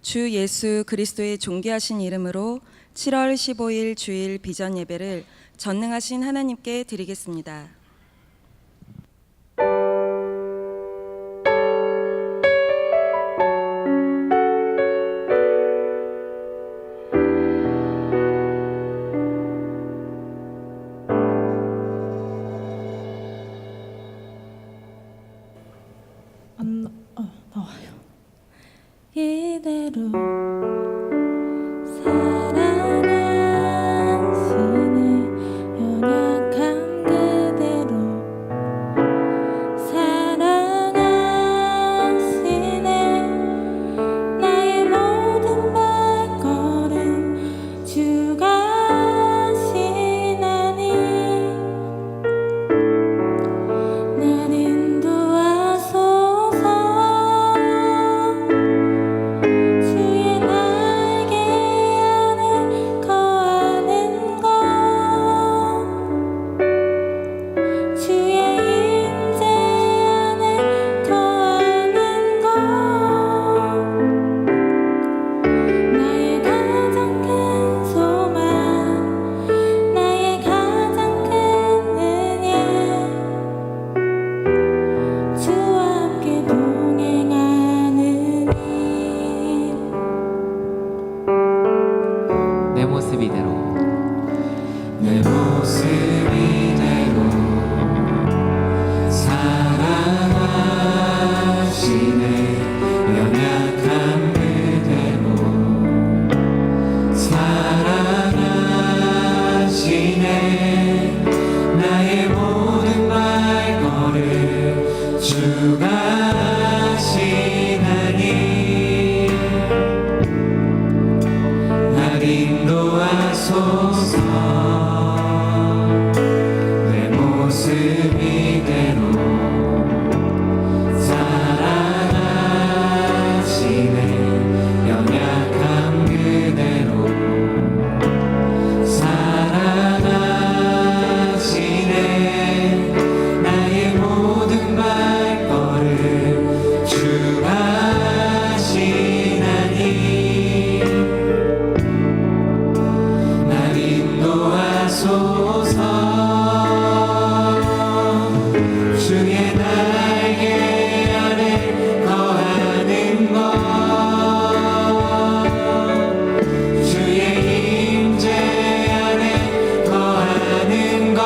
주 예수 그리스도의 존귀하신 이름으로 7월 15일 주일 비전 예배를 전능하신 하나님께 드리겠습니다. 나와요. 이대로 사랑하시네 연약한 그대로 사랑하시네 나의 모든 발걸음 주가 하시나니 날 인도하소서 주의 날개 아래 거하는 것 주의 임재 안에 거하는 것 나의 가장 큰 소망 나의 가장 큰 은혜 주와 함께 동행하는 내 모습 이대로 내 모습 이대로 사랑하시네 연약한 그대로 사랑하시네 나의 모든 발걸음 주가 하시나니 날 인도하소서 내 모습 이대로 사랑하시네 연약한 그대로 사랑하시네 나의 모든 발걸음 주가 하시나니 날 인도하소서 주의 날개 아래 거하는 것 주의 임재 안에 거하는 것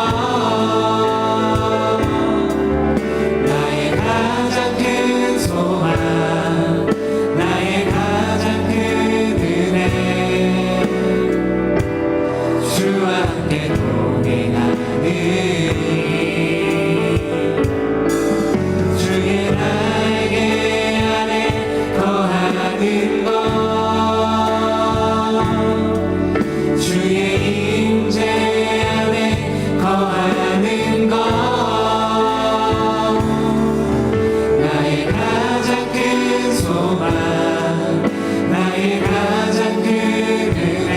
나의 가장 큰 소망 나의 가장 큰 은혜 주와 함께 동행하는 주의 날개 안에 거하는 것 주의 임재 안에 거하는 것 나의 가장 큰 소망 나의 가장 큰 은혜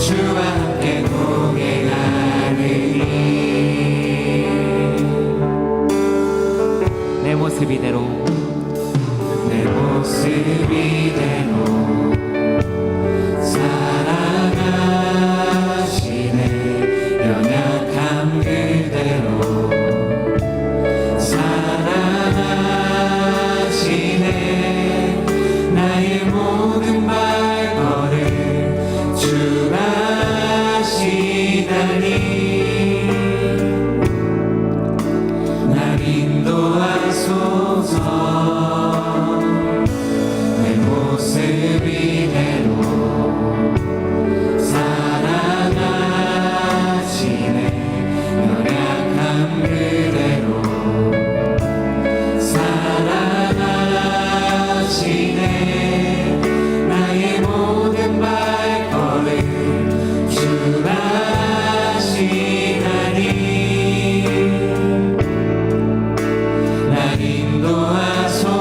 주와 함께 동행하느니 내 모습 이대로 내 모습 이대로 사랑하시네 연약한 그대로 사랑하시네 나의 모든 발걸음 주가 하시나니 날 인도하소서 내 모습 이대로 사랑하시네 연약한 그대로 사랑하시네 나의 모든 발걸음 주가 하시나니 날 인도하소서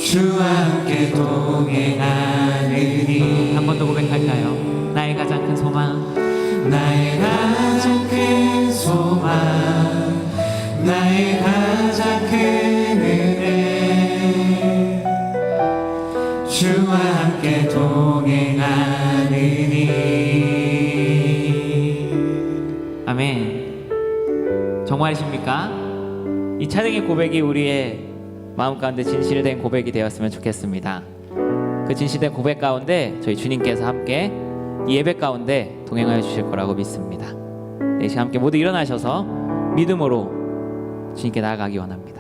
주와 함께 동행하느니. 한 번 더 고백할까요? 나의 가장 큰 소망, 나의 가장 큰 소망, 나의 가장 큰 은혜, 주와 함께 동행하느니. 아멘. 정말이십니까? 이 찬양의 고백이 우리의 마음 가운데 진실된 고백이 되었으면 좋겠습니다. 그 진실된 고백 가운데 저희 주님께서 함께 이 예배 가운데 동행하여 주실 거라고 믿습니다. 이 시간 함께 모두 일어나셔서 믿음으로 주님께 나아가기 원합니다.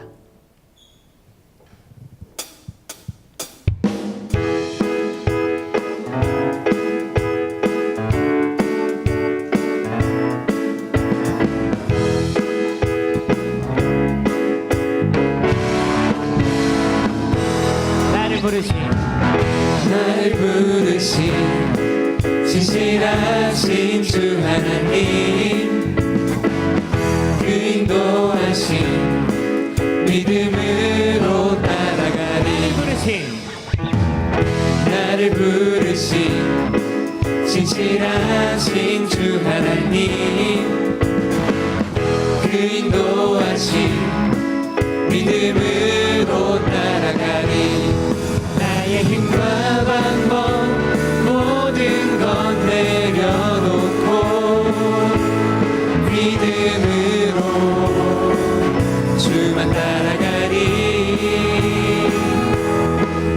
나를 부르신 진실하신 주 하나님, 그 인도하신 믿음으로 따라가리. 나를 부르신 진실하신 주 하나님, 그 인도하신 믿음으로 따라가리. 나의 힘과 방법 모든 건 내려놓고 믿음으로 주만 따라가리.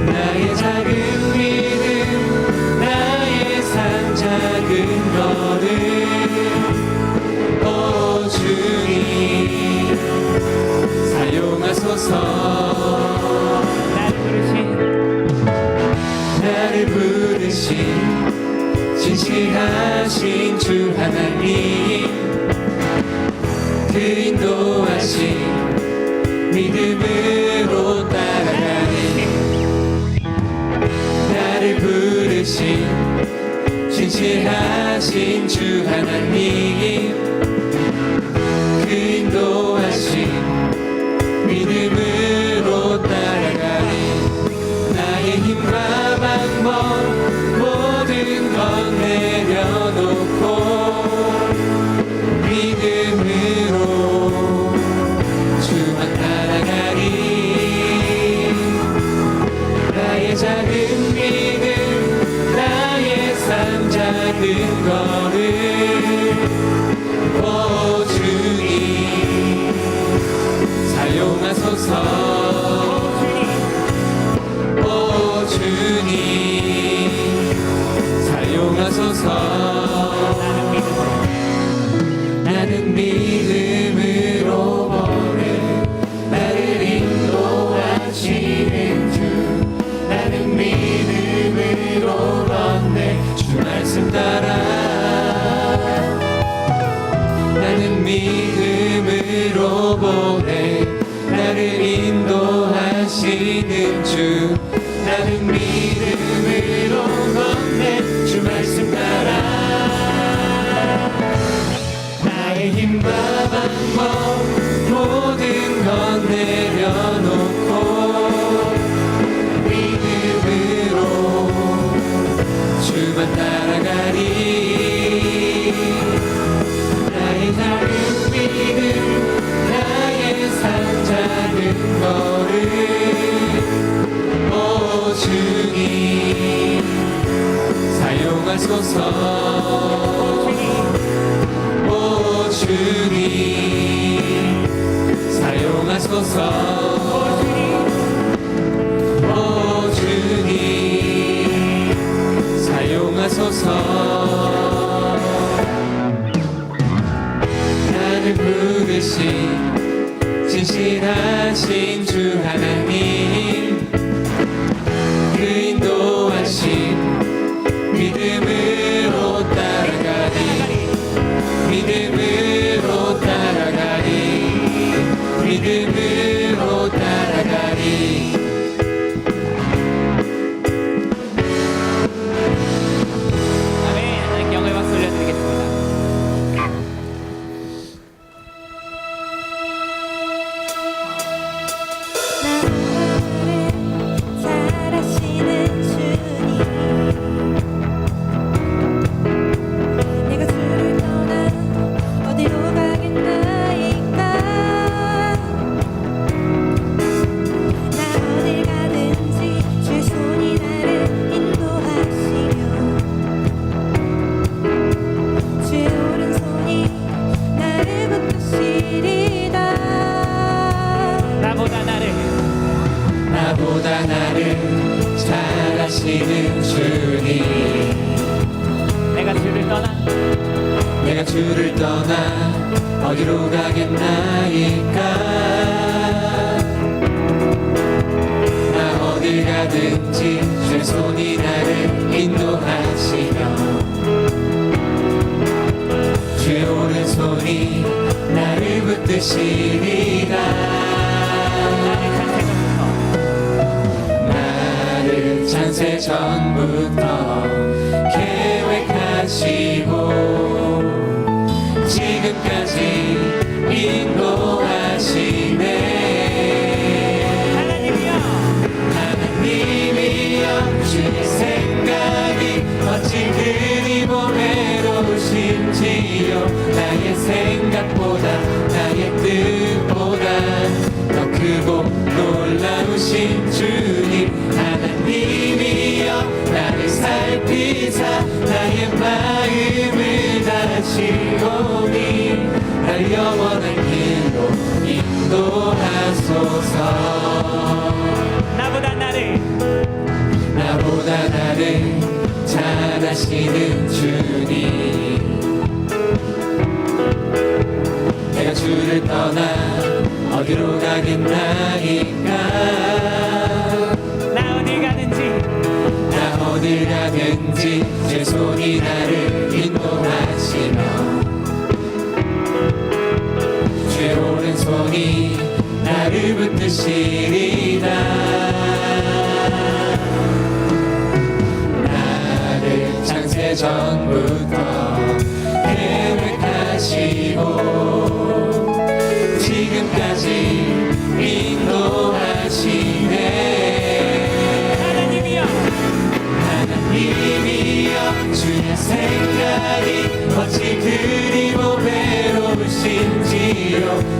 나의 작은 믿음, 나의 삶 작은 걸음, 오 주님 사용하소서. 나를 부르신 진실하신 주 하나님, 그 인도하신 믿음으로 따라가니. 나를 부르신 진실하신 주 하나님, 그 인도하신 믿음으로 따라가니. 나의 힘과 방법 모든 건 내려놓고 믿음으로 주만 따라가리. 나의 작은 믿음, 나의 삶 작은 걸음, 오 주님 사용하소서. 주님 사용하소서. 나는 믿음으로 보내 나를 인도하시는 주. 나는 믿음으로 걷네 주 말씀 따라. 나는 믿음으로 보내 나를 인도하시는 주. 나는 믿음으로 걷네 주 말씀 따라. 나의 힘과 방법 모든 건 내려놓고 믿음으로 주만 따라가리. 나의 작은 믿음, 나의 삶 작은 걸음, 주님 사용하소서. 오 주님 사용하소서. 오 주님 사용하소서. 나를 부르신 진실하신 주 하나님, 그 인도하신 믿음으로 따라가리. 믿음으로 따라가리. 믿음으로 따라가리. 아멘. 하나님께 영광의 박수 올려드리겠습니다. 나 나보다 나를 잘 아시는 주님 내가 주를 떠나 어디로 가겠나이까 나 어딜 가든지 주의 손이 나를 인도하시며 주의 오른손이 나를 붙드시리라 나를 창세 전부터 계획하시고 지금까지 인도하시네 하나님이여 주의 생각이 어찌 그리 보배로우신지요 나의 생각보다 나의 뜻보다 더 크고 놀라우신 주님 하나님이여 나를 살피사 나의 마음을 다시오니 날 영원한 길로 인도하소서 나보다 나를 잘 아시는 주님 내가 주를 떠나 어디로 가겠나이까 나 어딜 가든지 제 손이 나를 인도하시며 주의 오른손이 나를 붙드시리라 나를 창세 전부터 계획하시고 지금까지 인도하시네 하나님이여 주의 생각이 어찌 그리 보배로우신지요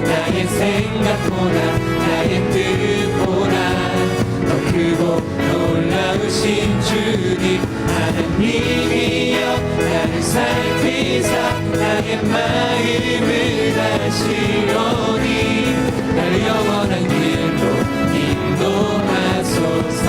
나의 생각보다 나의 뜻보다 더 크고 놀라우신 주님 하나님이여 나를 살피사 나의 마음을 다시오니 날 영원한 길로 인도하소서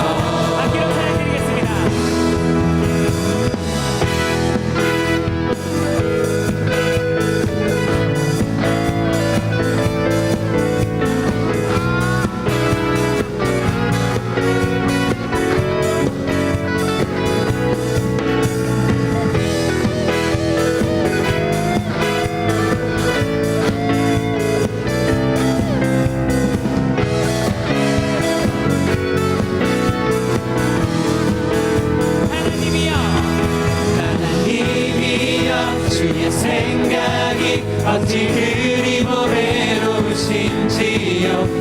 주의 생각이 어찌 그리 보배로우신지요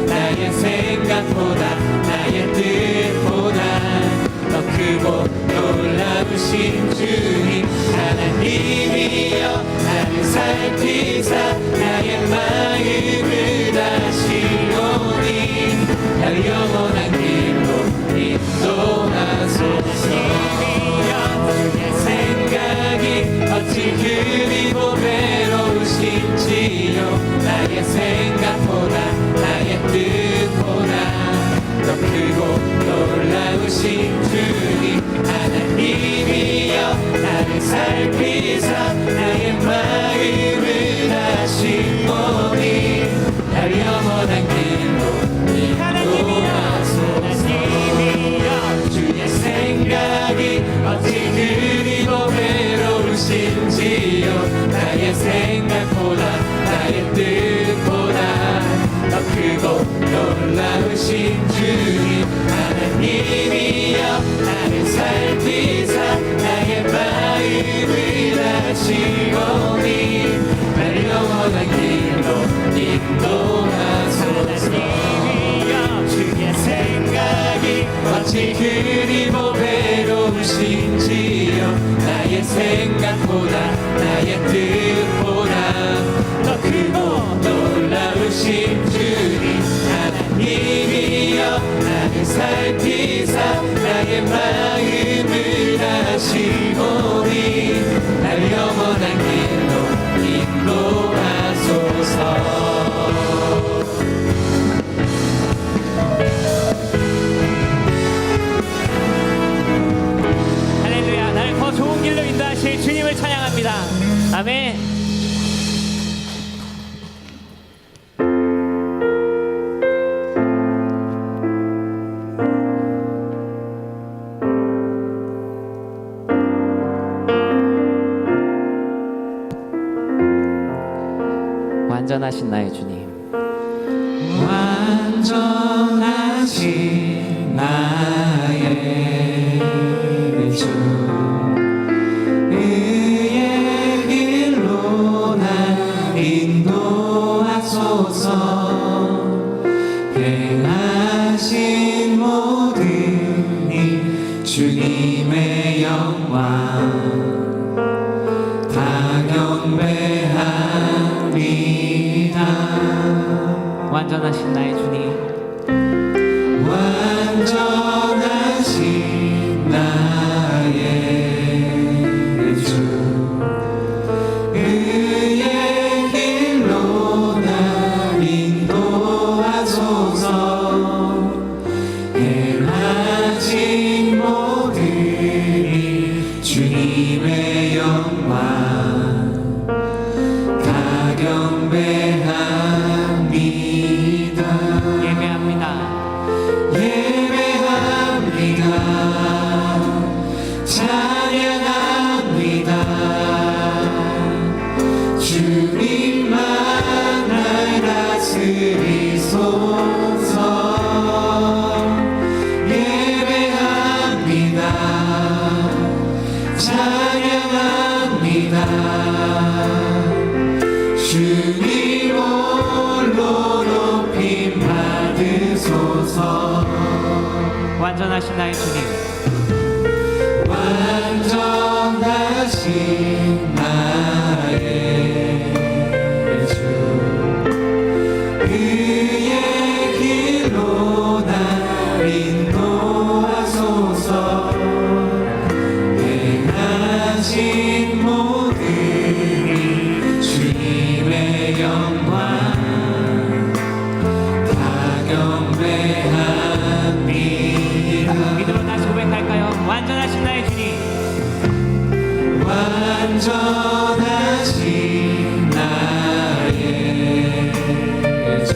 나의 생각보다 나의 뜻보다 더 크고 놀라우신 주님 하나님이여 나를 살피사 나의 마음을 다시오니 날 영원한 길로 인도하소서 주의 생각이 어찌 그리 보배로우신지요 나의 생각보다 나의 뜻보다 더 크고 놀라우신 주님 하나님이여 나를 살피사 나의 마음을 다시오니 날 영원한 길로 인도하소서 주의 생각이 어찌 그리 보배로우신지요 나의 생각보다 나의 뜻보다 더 크고 놀라우신 주님 하나님이여 나를 살피사 나의 마음을 다시오니 날 영원한 길로 인도하소서 주의 생각이 어찌 그리 보배로우신지요 나의 생각보다 나의 뜻보다 더 크고 놀라우신 주님 하나님이여 나를 살피사 나의 마음을 다시오니 날 영원한 길로 인도하소서 아멘. 완전하신 나의 주님, 완전하신 나의 주 의의 길로 날 인도하소서. 행하신 모든 일 주님의 영광 다 경배합니다. 완전하신 나의 주님, 완전하신 나의 주 의의 길로 날 인도하소서. 행하신 모든 일 주님의 영광 다 경배합니다. 예배합니다. 찬양합니다. 주님만 날 다스리소서. 예배합니다. 찬양합니다. 주님 홀로 높임 받으소서. 완전하신 나의 주님, 완전하신 나의 주 의의 길로 날 인도하소서. 행하신 모든 일 주님의 영광 다 경배합니다. 믿음으로 다시 고백할까요? 완전하신 나의 주님, 완전하신 나의 주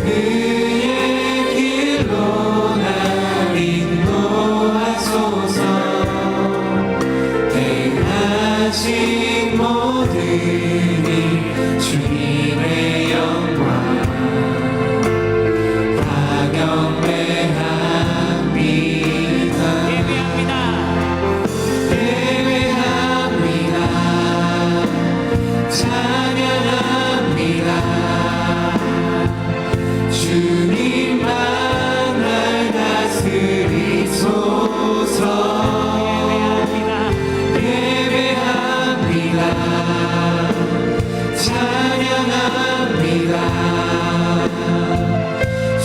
그의 길로 날 인도하소서. 행하신 모든 일 주님의 영광 다 경배합니다. 예배합니다. 예배합니다. 찬양합니다. 주님만 날 다스리소서. 예배합니다. 찬양합니다.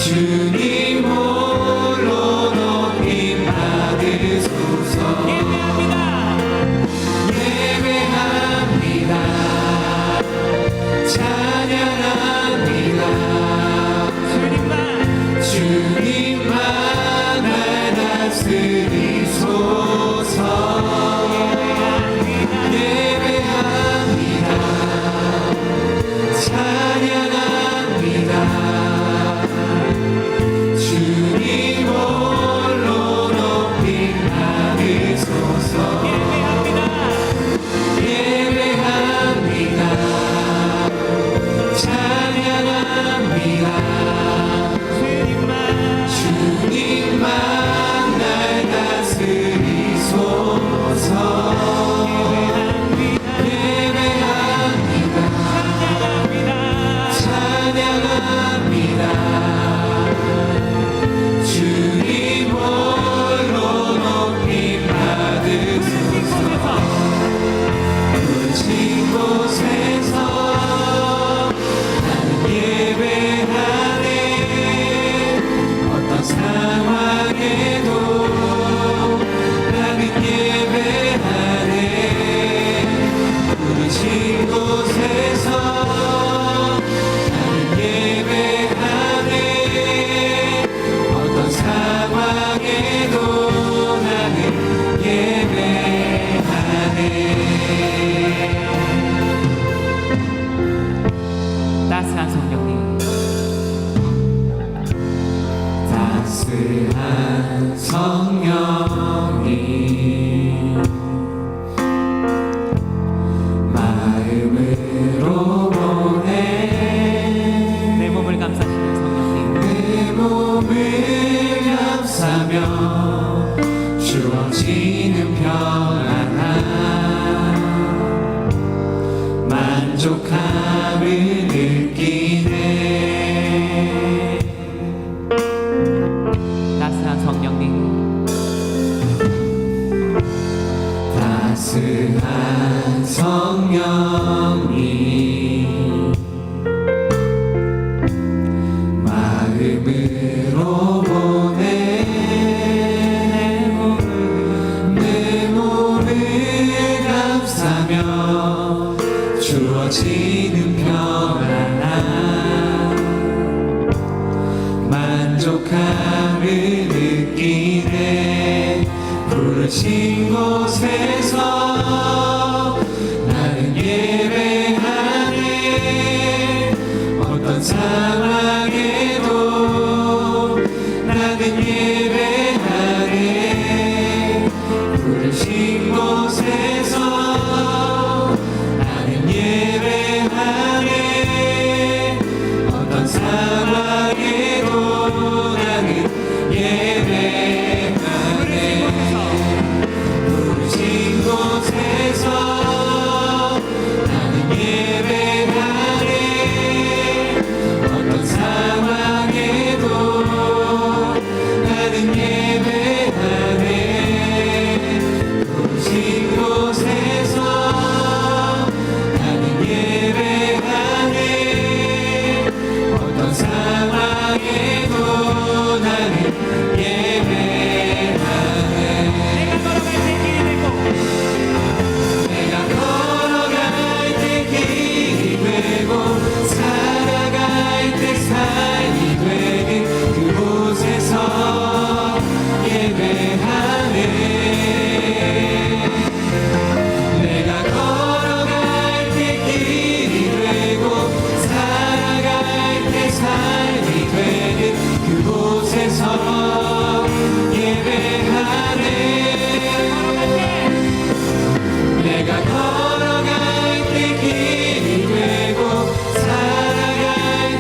주님 홀로 높임 받으소서. 예배합니다. 예배합니다. 찬양합니다. 주님만 날 다스리소서. 예배합니다. 찬양합니다. 성령님 마음으로 보내 내 몸을 감싸시는 성령님 내 몸을 감싸며 주어지는 평안함 만족함을 느끼네 따스한 성령님 따스한 성령님 마음으로 보내 내 몸을 감싸며 주어지는 평안함 만족함을 느끼네 부르신 곳에서 나는 예배하네 어떤 상황에도 나는 예배하네 부르신 곳에서 나는 예배하네 어떤 상황에도 나는 예배하네 부르신 곳에서 나는 예배하네 어떤 상황에도 나는 예배하네 부르신 곳에서 나는 예배하네 어떤 상황에도 나는 예배하네 내가 걸어갈 때 길이 되고 살아갈 때 삶이 되는 그곳에서 예배하네 내가 걸어갈 때 길이 되고 살아갈 때 삶이 되는 그곳에서 예배하네 내가 걸어갈 때 길이 되고 살아갈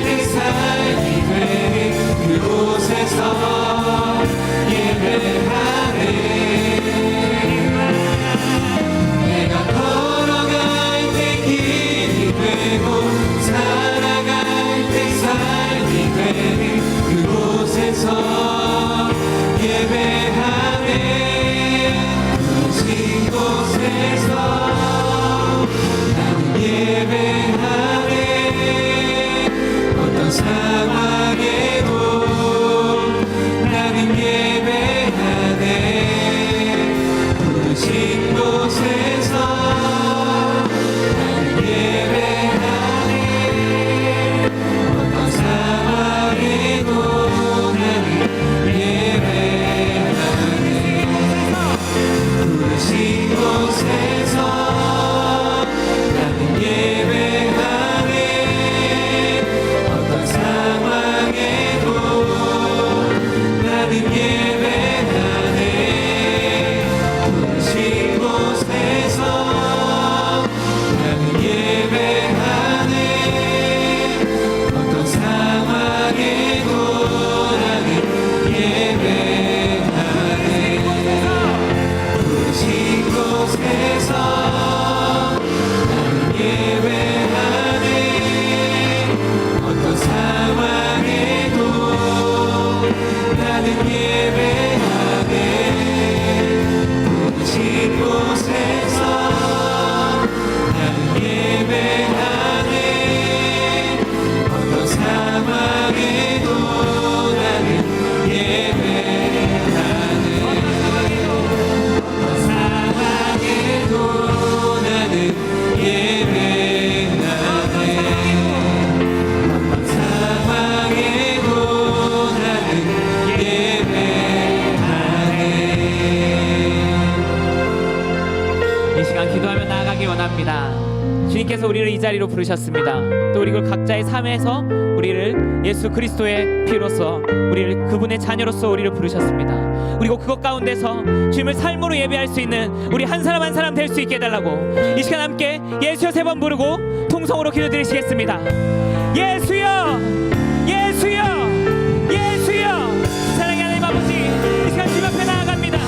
때 삶이 되는 그곳에서 예배하네 내가 걸어갈 때 길이 되고 살아갈 때 삶이 되는 그곳에서 예배하네 부르신 곳에서 나는 예배하네 어떤 상황에도 나는 예배하네 부르신 곳에서 나는 예배하네 어떤 상황에도 나는 예배하네 부르신 곳에서 나는 예배하네 어떤 상황에도 나는 예배하네 부르신 곳에서 나는 예배하네 어떤 상황에도 나는 예배하네 부르신 곳에서 나는 예배하네 어떤 상황에도 나는 예배하네 부르신 곳에서 나는 예배하네 어떤 상황에도 나는 예배하네 어떤 상황에도 나는 예배하네 어떤 상황에도 나는 예배하네 이 시간 기도하며 나아가기 원합니다. 주님께서 우리를 이 자리로 부르셨습니다. 또 우리 각자의 삶에서 우리를 예수 그리스도의 피로써 우리를 그분의 자녀로서 우리를 부르셨습니다. 그리고 그것 가운데서 주님을 삶으로 예배할 수 있는 우리 한 사람 한 사람 될 수 있게 해달라고 이 시간 함께 예수여 3번 부르고 통성으로 기도드리시겠습니다. 예수여, 예수여, 예수여. 사랑의 하나님 아버지, 이 시간 주님 앞에 나아갑니다.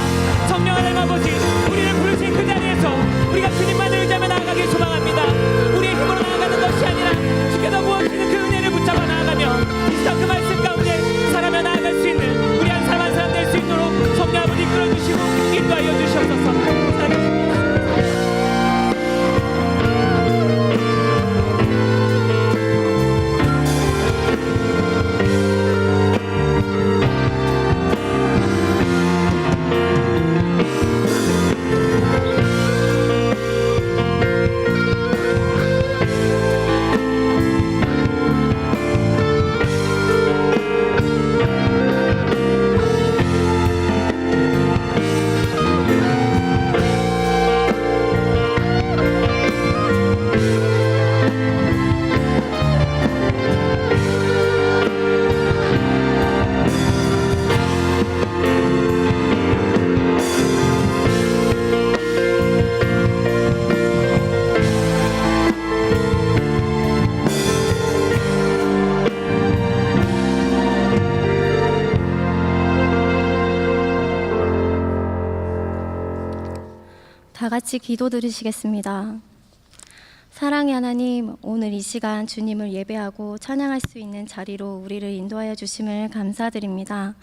성령 하나님 아버지, 우리를 부르신 그 자리에서 우리가 주님만을 의지하며 나아가길 소망합니다. 우리의 힘으로 나아가는 것이 아니라 주께서 부어주시는 그 은혜를 붙잡아 나아가며 이 시간 그 말씀 가운데 살아며 나아갈 수 있는 우리 한 사람 한 사람 될 수 있도록 성령 아버지 이끌어주시고 인도하여 주시옵소서. 사랑해 다 같이 기도 드리시겠습니다. 사랑의 하나님, 오늘 이 시간 주님을 예배하고 찬양할 수 있는 자리로 우리를 인도하여 주심을 감사드립니다.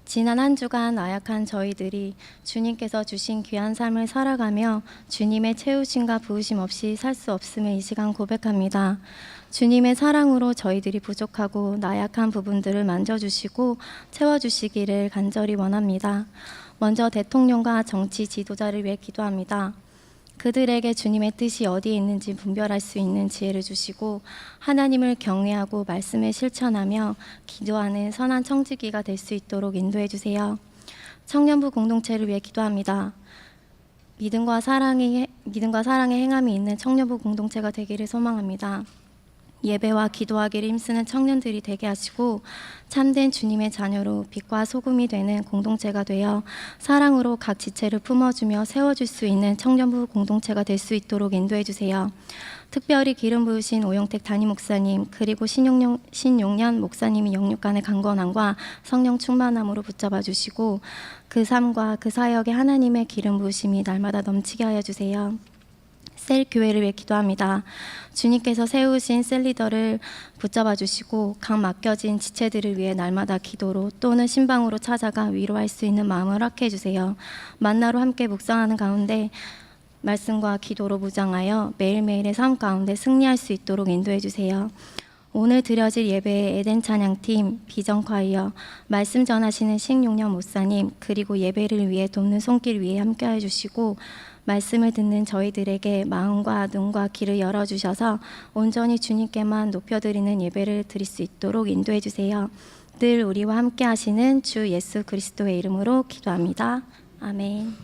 지난 한 주간 나약한 저희들이 주님께서 주신 귀한 삶을 살아가며 주님의 채우심과 부으심 없이 살 수 없음을 이 시간 고백합니다. 주님의 사랑으로 저희들이 부족하고 나약한 부분들을 만져주시고 채워주시기를 간절히 원합니다. 먼저 대통령과 정치 지도자를 위해 기도합니다. 그들에게 주님의 뜻이 어디에 있는지 분별할 수 있는 지혜를 주시고 하나님을 경외하고 말씀을 실천하며 기도하는 선한 청지기가 될 수 있도록 인도해 주세요. 청년부 공동체를 위해 기도합니다. 믿음과 사랑의 행함이 있는 청년부 공동체가 되기를 소망합니다. 예배와 기도하기를 힘쓰는 청년들이 되게 하시고 참된 주님의 자녀로 빛과 소금이 되는 공동체가 되어 사랑으로 각 지체를 품어주며 세워줄 수 있는 청년부 공동체가 될 수 있도록 인도해 주세요. 특별히 기름 부으신 오영택 담임 목사님 그리고 신용년 목사님이 영육간의 강건함과 성령 충만함으로 붙잡아 주시고 그 삶과 그 사역에 하나님의 기름 부으심이 날마다 넘치게 하여 주세요. 셀 교회를 위해 기도합니다. 주님께서 세우신 셀 리더를 붙잡아 주시고 각 맡겨진 지체들을 위해 날마다 기도로 또는 신방으로 찾아가 위로할 수 있는 마음을 허락해 주세요. 만나로 함께 묵상하는 가운데 말씀과 기도로 무장하여 매일매일의 삶 가운데 승리할 수 있도록 인도해 주세요. 오늘 드려질 예배의 에덴 찬양팀, 비전콰이어, 말씀 전하시는 신용년 목사님 그리고 예배를 위해 돕는 손길 위에 함께해 주시고 말씀을 듣는 저희들에게 마음과 눈과 귀를 열어주셔서 온전히 주님께만 높여드리는 예배를 드릴 수 있도록 인도해 주세요. 늘 우리와 함께 하시는 주 예수 그리스도의 이름으로 기도합니다. 아멘.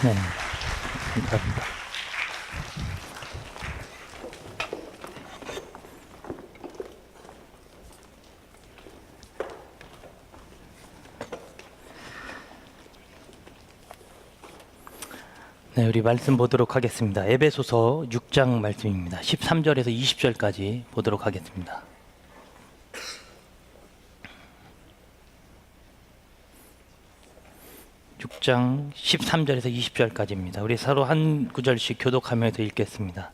네, 감사합니다. 네, 우리 말씀 보도록 하겠습니다. 에베소서 6장 말씀입니다. 13절에서 20절까지 보도록 하겠습니다. 육 장 13절에서 20절까지입니다. 우리 서로 한 구절씩 교독하면서 읽겠습니다.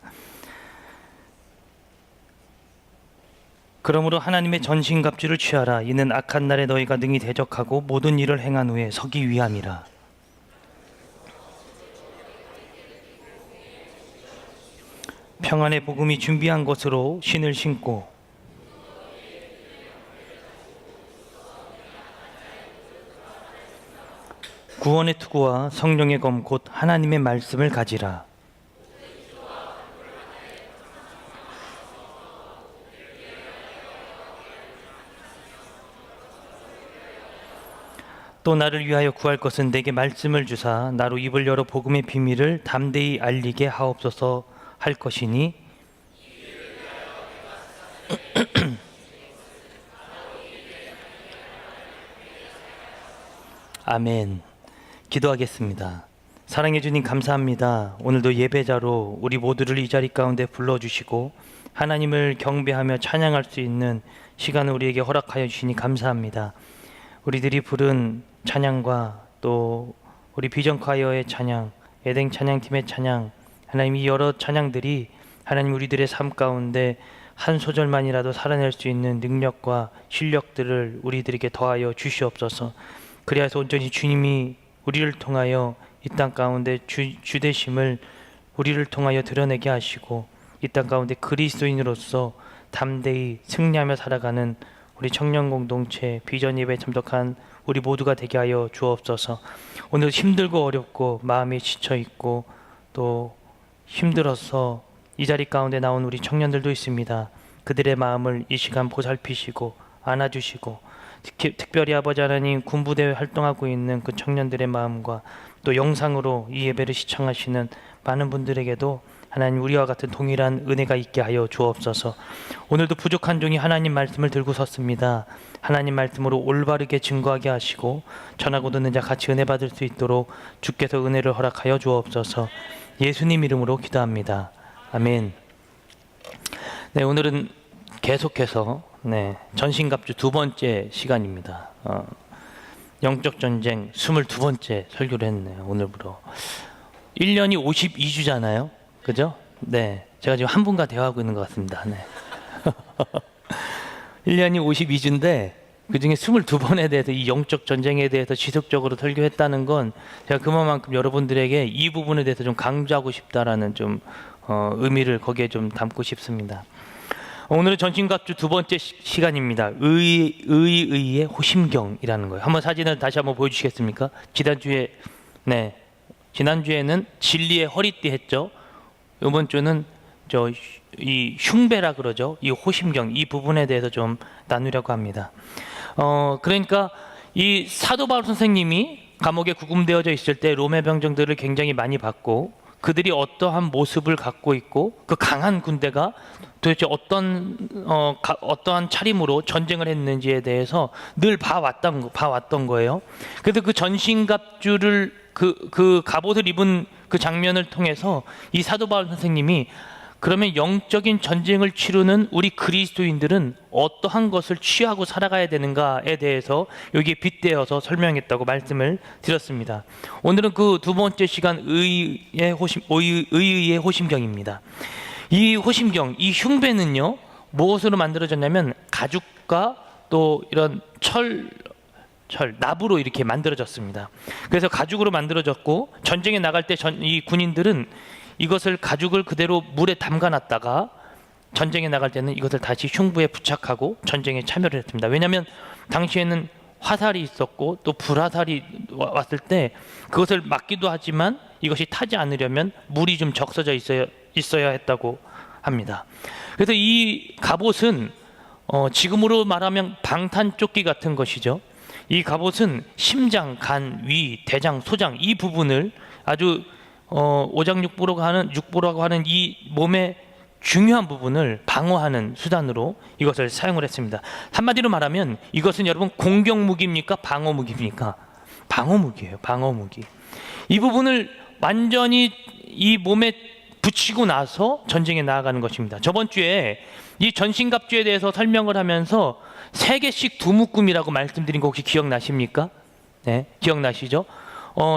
그러므로 하나님의 전신갑주를 취하라. 이는 악한 날에 너희가 능히 대적하고 모든 일을 행한 후에 서기 위함이라. 평안의 복음이 준비한 것으로 신을 신고 구원의 투구와 성령의 검 곧 하나님의 말씀을 가지라. 또 나를 위하여 구할 것은 내게 말씀을 주사 나로 입을 열어 복음의 비밀을 담대히 알리게 하옵소서 할 것이니 아멘. 기도하겠습니다. 사랑해 주님 감사합니다. 오늘도 예배자로 우리 모두를 이 자리 가운데 불러주시고 하나님을 경배하며 찬양할 수 있는 시간을 우리에게 허락하여 주시니 감사합니다. 우리들이 부른 찬양과 또 우리 비전콰이어의 찬양, 에덴 찬양팀의 찬양, 하나님 이 여러 찬양들이 하나님 우리들의 삶 가운데 한 소절만이라도 살아낼 수 있는 능력과 실력들을 우리들에게 더하여 주시옵소서. 그리하여서 온전히 주님이 우리를 통하여 이 땅 가운데 주되심을 우리를 통하여 드러내게 하시고 이 땅 가운데 그리스도인으로서 담대히 승리하며 살아가는 우리 청년 공동체 비전 예배에 참석한 우리 모두가 되게 하여 주옵소서. 오늘 힘들고 어렵고 마음이 지쳐 있고 또 힘들어서 이 자리 가운데 나온 우리 청년들도 있습니다. 그들의 마음을 이 시간 보살피시고 안아주시고 특별히 아버지 하나님 군부대에 활동하고 있는 그 청년들의 마음과 또 영상으로 이 예배를 시청하시는 많은 분들에게도 하나님 우리와 같은 동일한 은혜가 있게 하여 주옵소서. 오늘도 부족한 종이 하나님 말씀을 들고 섰습니다. 하나님 말씀으로 올바르게 증거하게 하시고 전하고 듣는 자 같이 은혜 받을 수 있도록 주께서 은혜를 허락하여 주옵소서. 예수님 이름으로 기도합니다. 아멘. 네, 오늘은 계속해서 전신갑주 두 번째 시간입니다. 영적 전쟁 22번째 설교를 했네요. 오늘부터 1년이 52주잖아요. 그죠? 네, 제가 지금 한 분과 대화하고 있는 것 같습니다. 네. 1년이 52주인데 그 중에 22번에 대해서 이 영적 전쟁에 대해서 지속적으로 설교했다는 건 제가 그만큼 여러분들에게 이 부분에 대해서 좀 강조하고 싶다라는 좀 의미를 거기에 좀 담고 싶습니다. 오늘은 전신갑주 두 번째 시간입니다. 의의 호심경이라는 거예요. 한번 사진을 다시 한번 보여주시겠습니까? 지난주에는 진리의 허리띠 했죠. 이번 주는 이 흉배라 그러죠. 이 호심경 이 부분에 대해서 좀 나누려고 합니다. 그러니까 이 사도 바울 선생님이 감옥에 구금되어져 있을 때 로마 병정들을 굉장히 많이 봤고 그들이 어떠한 모습을 갖고 있고 그 강한 군대가 도대체 어떠한 차림으로 전쟁을 했는지에 대해서 늘 봐왔던 거예요. 그래서 그 전신갑주를 그 갑옷을 입은 그 장면을 통해서 이 사도 바울 선생님이 그러면 영적인 전쟁을 치르는 우리 그리스도인들은 어떠한 것을 취하고 살아가야 되는가에 대해서 여기에 빗대어서 설명했다고 말씀을 드렸습니다. 오늘은 그 두 번째 시간 의의 호심경입니다. 이 호심경, 이 흉배는요 무엇으로 만들어졌냐면 가죽과 또 이런 나부로 이렇게 만들어졌습니다. 그래서 가죽으로 만들어졌고 전쟁에 나갈 때 이 군인들은 이것을 가죽을 그대로 물에 담가놨다가 전쟁에 나갈 때는 이것을 다시 흉부에 부착하고 전쟁에 참여를 했습니다. 왜냐하면 당시에는 화살이 있었고 또 불화살이 왔을 때 그것을 막기도 하지만 이것이 타지 않으려면 물이 좀 적셔져 있어야 했다고 합니다. 그래서 이 갑옷은 지금으로 말하면 방탄조끼 같은 것이죠. 이 갑옷은 심장, 간, 위, 대장, 소장 이 부분을 아주 오장육부라고 하는 이 몸의 중요한 부분을 방어하는 수단으로 이것을 사용을 했습니다. 한마디로 말하면 이것은 여러분 공격 무기입니까? 방어 무기입니까? 방어 무기예요. 방어 무기. 이 부분을 완전히 이 몸에 붙이고 나서 전쟁에 나아가는 것입니다. 저번 주에 이 전신갑주에 대해서 설명을 하면서 3개씩 두 묶음이라고 말씀드린 거 혹시 기억나십니까? 네, 기억나시죠?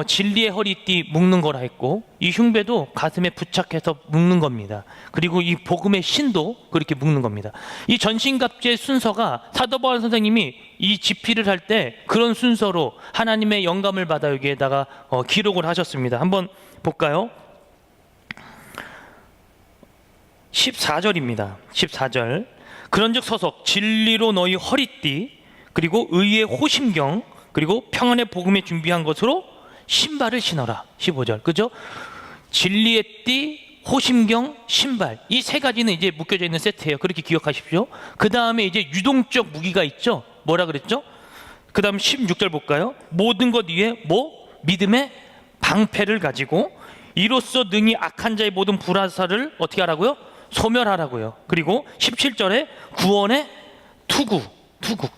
진리의 허리띠 묶는 거라 했고, 이 흉배도 가슴에 부착해서 묶는 겁니다. 그리고 이 복음의 신도 그렇게 묶는 겁니다. 이 전신갑주의 순서가 사도 바울 선생님이 이 집필을 할 때 그런 순서로 하나님의 영감을 받아 여기에다가 기록을 하셨습니다. 한번 볼까요? 14절입니다. 14절. 그런즉 서서 진리로 너희 허리띠 그리고 의의 호심경 그리고 평안의 복음에 준비한 것으로 신발을 신어라. 15절. 그죠? 진리의 띠, 호심경, 신발. 이 3가지는 이제 묶여져 있는 세트예요. 그렇게 기억하십시오. 그 다음에 이제 유동적 무기가 있죠. 뭐라 그랬죠? 그 다음 16절 볼까요? 모든 것 위에 믿음의 방패를 가지고 이로써 능히 악한 자의 모든 불화살을 어떻게 하라고요? 소멸하라고요. 그리고 17절에 구원의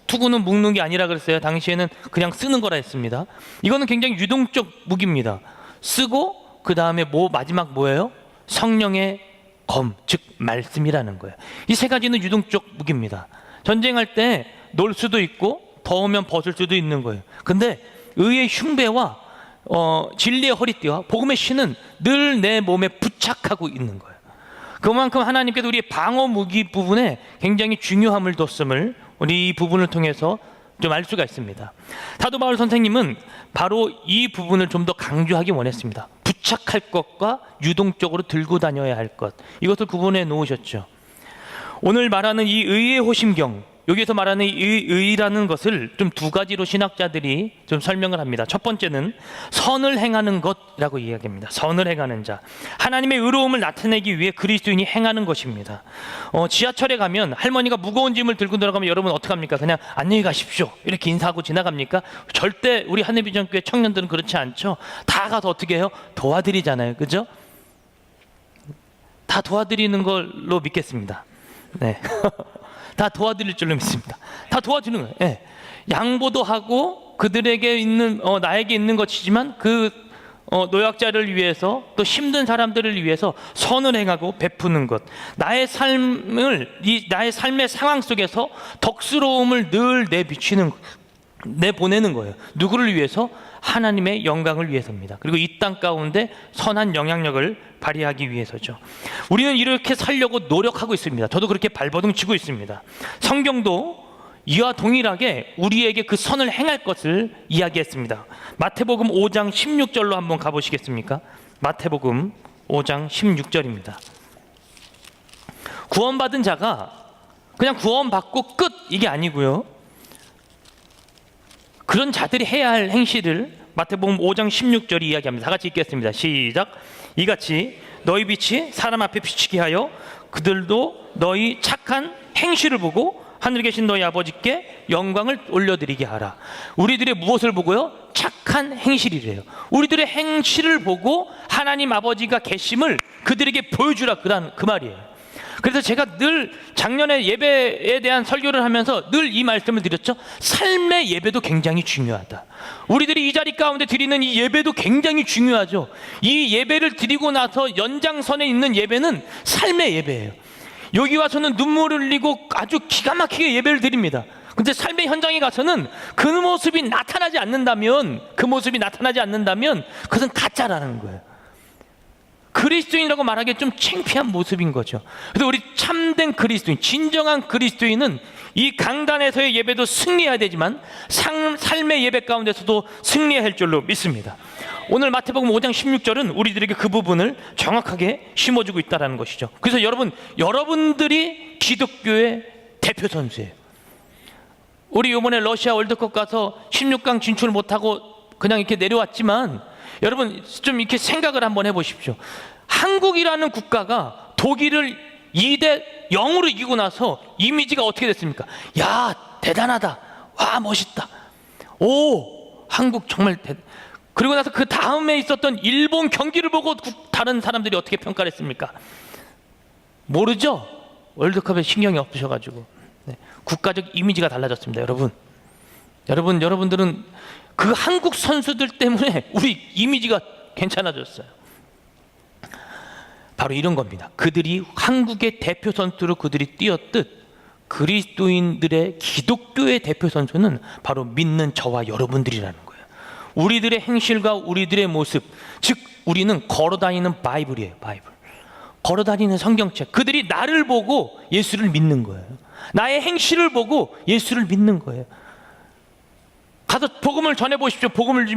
투구는 묶는 게 아니라 그랬어요. 당시에는 그냥 쓰는 거라 했습니다. 이거는 굉장히 유동적 무기입니다. 쓰고 그 다음에 마지막 뭐예요? 성령의 검, 즉 말씀이라는 거예요. 이 3가지는 유동적 무기입니다. 전쟁할 때 놀 수도 있고 더우면 벗을 수도 있는 거예요. 근데 의의 흉배와 진리의 허리띠와 복음의 신은 늘 내 몸에 부착하고 있는 거예요. 그만큼 하나님께서 우리의 방어 무기 부분에 굉장히 중요함을 뒀음을 우리 이 부분을 통해서 좀 알 수가 있습니다. 사도 바울 선생님은 바로 이 부분을 좀 더 강조하기 원했습니다. 부착할 것과 유동적으로 들고 다녀야 할 것, 이것을 구분해 놓으셨죠. 오늘 말하는 이 의의 호심경, 여기서 말하는 이 의라는 것을 좀 2가지로 신학자들이 좀 설명을 합니다. 첫 번째는 선을 행하는 것이라고 이야기합니다. 선을 행하는 자, 하나님의 의로움을 나타내기 위해 그리스도인이 행하는 것입니다. 지하철에 가면 할머니가 무거운 짐을 들고 들어가면 여러분 어떻게 합니까? 그냥 안녕히 가십시오 이렇게 인사하고 지나갑니까? 절대 우리 하늘비전교회 청년들은 그렇지 않죠. 다 가서 어떻게 해요? 도와드리잖아요. 그죠? 다 도와드리는 걸로 믿겠습니다. 네. 다 도와드릴 줄로 믿습니다. 다 도와주는 거예요. 예. 양보도 하고 그들에게 있는 나에게 있는 것이지만 그 노약자를 위해서 또 힘든 사람들을 위해서 선을 행하고 베푸는 것, 나의 삶의 상황 속에서 덕스러움을 늘 내보내는 거예요. 누구를 위해서? 하나님의 영광을 위해서입니다. 그리고 이 땅 가운데 선한 영향력을 발휘하기 위해서죠. 우리는 이렇게 살려고 노력하고 있습니다. 저도 그렇게 발버둥 치고 있습니다. 성경도 이와 동일하게 우리에게 그 선을 행할 것을 이야기했습니다. 마태복음 5장 16절로 한번 가보시겠습니까? 마태복음 5장 16절입니다. 구원받은 자가 그냥 구원받고 끝 이게 아니고요. 그런 자들이 해야 할 행실을 마태복음 5장 16절이 이야기합니다. 다 같이 읽겠습니다. 시작. 이같이 너희 빛이 사람 앞에 비치게 하여 그들도 너희 착한 행실을 보고 하늘에 계신 너희 아버지께 영광을 올려드리게 하라. 우리들의 무엇을 보고요? 착한 행실이래요. 우리들의 행실을 보고 하나님 아버지가 계심을 그들에게 보여주라, 그 말이에요. 그래서 제가 늘 작년에 예배에 대한 설교를 하면서 늘 이 말씀을 드렸죠. 삶의 예배도 굉장히 중요하다. 우리들이 이 자리 가운데 드리는 이 예배도 굉장히 중요하죠. 이 예배를 드리고 나서 연장선에 있는 예배는 삶의 예배예요. 여기 와서는 눈물을 흘리고 아주 기가 막히게 예배를 드립니다. 근데 삶의 현장에 가서는 그 모습이 나타나지 않는다면 그것은 가짜라는 거예요. 그리스도인이라고 말하기에 좀 창피한 모습인 거죠. 그래서 우리 참된 그리스도인, 진정한 그리스도인은 이 강단에서의 예배도 승리해야 되지만 삶의 예배 가운데서도 승리해야 할 줄로 믿습니다. 오늘 마태복음 5장 16절은 우리들에게 그 부분을 정확하게 심어주고 있다는 것이죠. 그래서 여러분들이 기독교의 대표 선수예요. 우리 이번에 러시아 월드컵 가서 16강 진출 못하고 그냥 이렇게 내려왔지만 여러분 좀 이렇게 생각을 한번 해보십시오. 한국이라는 국가가 독일을 2-0으로 이기고 나서 이미지가 어떻게 됐습니까? 야, 대단하다. 와, 멋있다. 오, 한국 정말 그리고 나서 그 다음에 있었던 일본 경기를 보고 다른 사람들이 어떻게 평가를 했습니까? 모르죠? 월드컵에 신경이 없으셔가지고. 네. 국가적 이미지가 달라졌습니다. 여러분들은 그 한국 선수들 때문에 우리 이미지가 괜찮아졌어요. 바로 이런 겁니다. 그들이 한국의 대표 선수로 그들이 뛰었듯 그리스도인들의 기독교의 대표 선수는 바로 믿는 저와 여러분들이라는 거예요. 우리들의 행실과 우리들의 모습, 즉 우리는 걸어다니는 바이블이에요. 바이블. 걸어다니는 성경책. 그들이 나를 보고 예수를 믿는 거예요. 나의 행실을 보고 예수를 믿는 거예요. 가서 복음을 전해보십시오. 복음을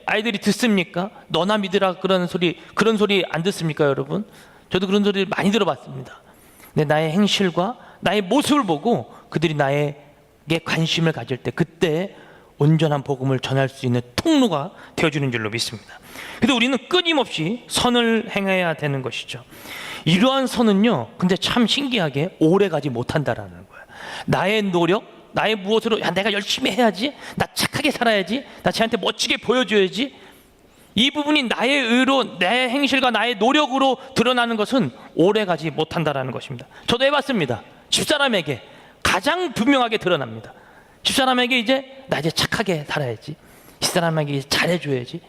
아이들이 듣습니까? 너나 믿으라 그런 소리 안 듣습니까, 여러분? 저도 그런 소리 많이 들어봤습니다. 근데 나의 행실과 나의 모습을 보고 그들이 나에게 관심을 가질 때 그때 온전한 복음을 전할 수 있는 통로가 되어주는 줄로 믿습니다. 그래서 우리는 끊임없이 선을 행해야 되는 것이죠. 이러한 선은요, 근데 참 신기하게 오래가지 못한다라는 거예요. 나의 노력, 나의 무엇으로 내가 열심히 해야지, 나 착하게 살아야지, 나 쟤한테 멋지게 보여줘야지, 이 부분이 나의 의로, 내 행실과 나의 노력으로 드러나는 것은 오래가지 못한다라는 것입니다. 저도 해봤습니다. 집사람에게 가장 분명하게 드러납니다. 집사람에게 이제 나 이제 착하게 살아야지, 집사람에게 잘해줘야지,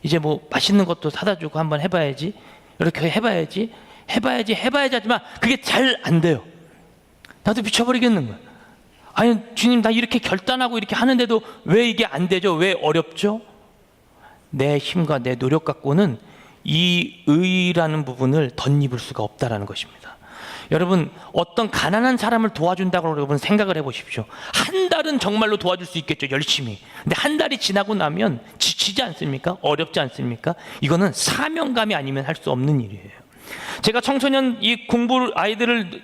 이제 뭐 맛있는 것도 사다 주고 한번 해봐야지, 이렇게 해봐야지 하지만 그게 잘 안 돼요. 나도 미쳐버리겠는 거예요. 아니 주님, 나 이렇게 결단하고 이렇게 하는데도 왜 이게 안 되죠? 왜 어렵죠? 내 힘과 내 노력 갖고는 이 의라는 부분을 덧입을 수가 없다라는 것입니다. 여러분, 어떤 가난한 사람을 도와준다고 여러분 생각을 해보십시오. 한 달은 정말로 도와줄 수 있겠죠, 열심히. 근데 한 달이 지나고 나면 지치지 않습니까? 어렵지 않습니까? 이거는 사명감이 아니면 할 수 없는 일이에요. 제가 청소년 이 아이들을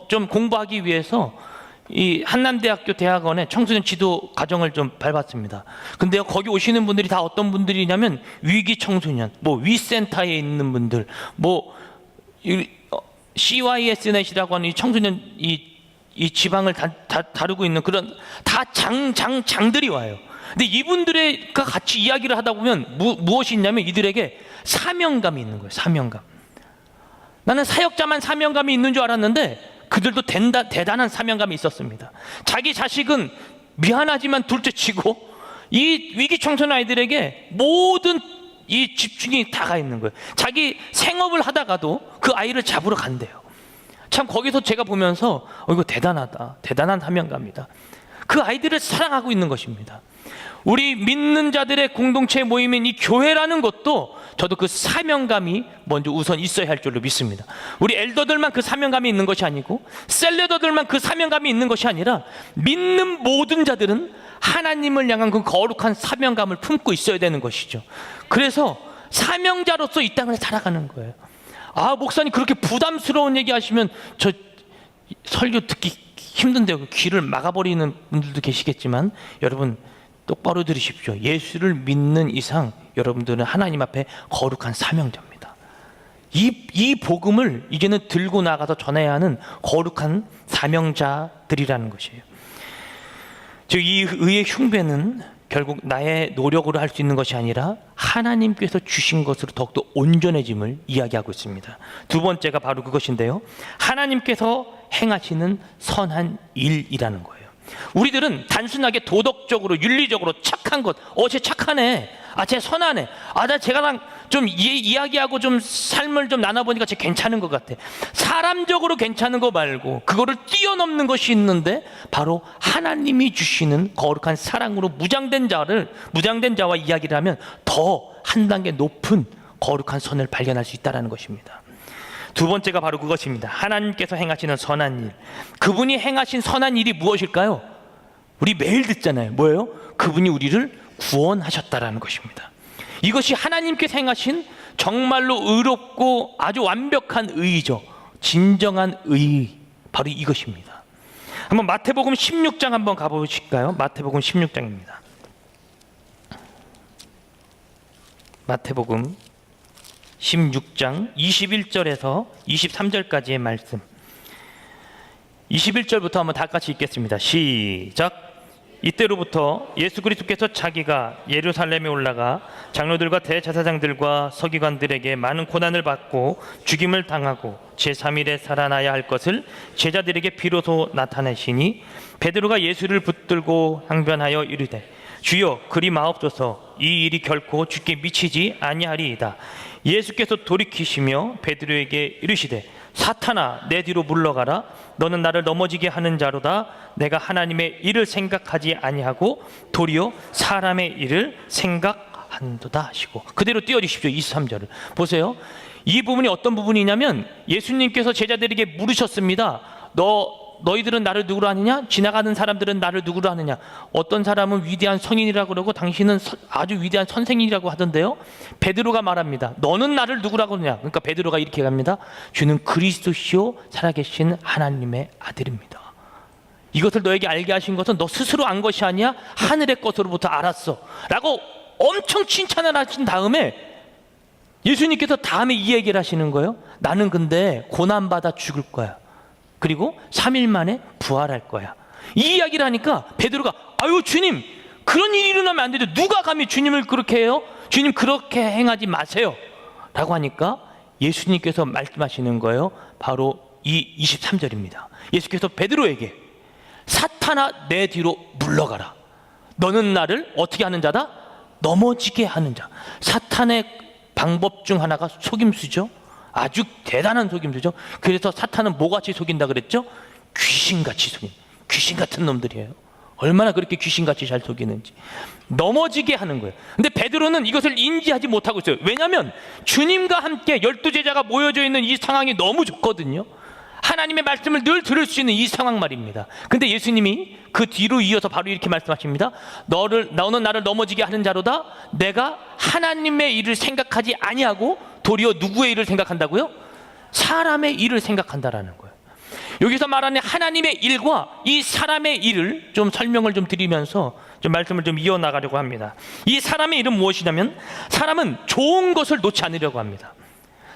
좀 공부하기 위해서 이 한남대학교 대학원에 청소년 지도 과정을 좀 밟았습니다. 근데요, 거기 오시는 분들이 다 어떤 분들이냐면 위기 청소년, 뭐 위센터에 있는 분들, 뭐 CYS넷이라고 하는 이 청소년 이 지방을 다루고 있는 그런 다 장들이 와요. 근데 이분들과 같이 이야기를 하다 보면 무엇이 있냐면 이들에게 사명감이 있는 거예요. 사명감. 나는 사역자만 사명감이 있는 줄 알았는데 그들도 대단한 사명감이 있었습니다. 자기 자식은 미안하지만 둘째치고 이 위기 청소년 아이들에게 모든 이 집중이 다가 있는 거예요. 자기 생업을 하다가도 그 아이를 잡으러 간대요. 참 거기서 제가 보면서 이거 대단하다, 대단한 사명감이다. 그 아이들을 사랑하고 있는 것입니다. 우리 믿는 자들의 공동체 모임인 이 교회라는 것도 저도 그 사명감이 먼저 우선 있어야 할 줄로 믿습니다. 우리 엘더들만 그 사명감이 있는 것이 아니고 셀러더들만 그 사명감이 있는 것이 아니라 믿는 모든 자들은 하나님을 향한 그 거룩한 사명감을 품고 있어야 되는 것이죠. 그래서 사명자로서 이 땅을 살아가는 거예요. 아, 목사님 그렇게 부담스러운 얘기 하시면 저 설교 듣기 힘든데요. 귀를 막아버리는 분들도 계시겠지만 여러분 똑바로 들으십시오. 예수를 믿는 이상 여러분들은 하나님 앞에 거룩한 사명자입니다. 이 복음을 이제는 들고 나가서 전해야 하는 거룩한 사명자들이라는 것이에요. 즉 이 의의 흉배는 결국 나의 노력으로 할 수 있는 것이 아니라 하나님께서 주신 것으로 더욱더 온전해짐을 이야기하고 있습니다. 두 번째가 바로 그것인데요, 하나님께서 행하시는 선한 일이라는 거예요. 우리들은 단순하게 도덕적으로 윤리적으로 착한 것, 쟤 착하네, 쟤 선하네, 나 쟤랑 좀 이야기하고 좀 삶을 좀 나눠보니까 쟤 괜찮은 것 같아. 사람적으로 괜찮은 거 말고 그거를 뛰어넘는 것이 있는데 바로 하나님이 주시는 거룩한 사랑으로 무장된 자와 이야기를 하면 더 한 단계 높은 거룩한 선을 발견할 수 있다는 것입니다. 두 번째가 바로 그것입니다. 하나님께서 행하시는 선한 일. 그분이 행하신 선한 일이 무엇일까요? 우리 매일 듣잖아요. 뭐예요? 그분이 우리를 구원하셨다라는 것입니다. 이것이 하나님께서 행하신 정말로 의롭고 아주 완벽한 의이죠. 진정한 의, 바로 이것입니다. 한번 마태복음 16장 한번 가보실까요? 마태복음 16장입니다. 마태복음 16장 21절에서 23절까지의 말씀. 21절부터 한번 다 같이 읽겠습니다. 시작. 이때로부터 예수 그리스도께서 자기가 예루살렘에 올라가 장로들과 대제사장들과 서기관들에게 많은 고난을 받고 죽임을 당하고 제3일에 살아나야 할 것을 제자들에게 비로소 나타내시니 베드로가 예수를 붙들고 항변하여 이르되 주여 그리 마옵소서 이 일이 결코 주께 미치지 아니하리이다. 예수께서 돌이키시며 베드로에게 이르시되 사탄아 내 뒤로 물러가라. 너는 나를 넘어지게 하는 자로다. 내가 하나님의 일을 생각하지 아니하고 도리어 사람의 일을 생각한도다 하시고, 그대로 띄워주십시오. 23절을 보세요. 이 부분이 어떤 부분이냐면 예수님께서 제자들에게 물으셨습니다. 너희들은 나를 누구로 아느냐? 지나가는 사람들은 나를 누구로 아느냐? 어떤 사람은 위대한 성인이라고 그러고 당신은 아주 위대한 선생이라고 하던데요. 베드로가 말합니다. 너는 나를 누구라고 하느냐? 그러니까 베드로가 이렇게 합니다. 주는 그리스도시요 살아계신 하나님의 아들입니다. 이것을 너에게 알게 하신 것은 너 스스로 안 것이 아니야 하늘의 것으로부터 알았어 라고 엄청 칭찬을 하신 다음에 예수님께서 다음에 이 얘기를 하시는 거예요. 나는 근데 고난받아 죽을 거야. 그리고 3일 만에 부활할 거야. 이 이야기를 하니까 베드로가 아유 주님 그런 일이 일어나면 안 되죠. 누가 감히 주님을 그렇게 해요? 주님 그렇게 행하지 마세요 라고 하니까 예수님께서 말씀하시는 거예요. 바로 이 23절입니다. 예수께서 베드로에게 사탄아 내 뒤로 물러가라. 너는 나를 어떻게 하는 자다? 넘어지게 하는 자. 사탄의 방법 중 하나가 속임수죠. 아주 대단한 속임수죠. 그래서 사탄은 뭐같이 속인다 그랬죠? 귀신같이 속인, 귀신 같은 놈들이에요. 얼마나 그렇게 귀신같이 잘 속이는지. 넘어지게 하는 거예요. 근데 베드로는 이것을 인지하지 못하고 있어요. 왜냐하면 주님과 함께 12제자가 모여져 있는 이 상황이 너무 좋거든요. 하나님의 말씀을 늘 들을 수 있는 이 상황 말입니다. 근데 예수님이 그 뒤로 이어서 바로 이렇게 말씀하십니다. 너는 나를 넘어지게 하는 자로다. 내가 하나님의 일을 생각하지 아니하고 도리어 누구의 일을 생각한다고요? 사람의 일을 생각한다라는 거예요. 여기서 말하는 하나님의 일과 이 사람의 일을 좀 설명을 좀 드리면서 좀 말씀을 좀 이어나가려고 합니다. 이 사람의 일은 무엇이냐면 사람은 좋은 것을 놓지 않으려고 합니다.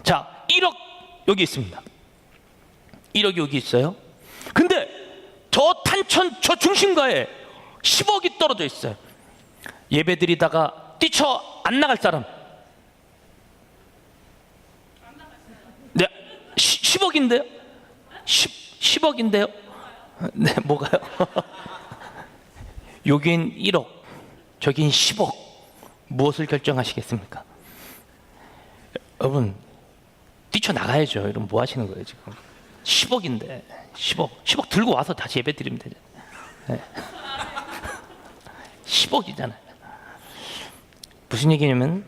자, 1억 여기 있습니다. 1억이 여기 있어요. 근데 저 탄천 저 중심가에 10억이 떨어져 있어요. 예배드리다가 뛰쳐 안 나갈 사람. 네, 10억인데요? 10억인데요? 네, 뭐가요? 여긴 1억, 저긴 10억. 무엇을 결정하시겠습니까? 여러분, 뛰쳐나가야죠. 여러분, 뭐 하시는 거예요, 지금? 10억인데, 10억 들고 와서 다시 예배 드리면 되잖아요. 네. 10억이잖아요. 무슨 얘기냐면,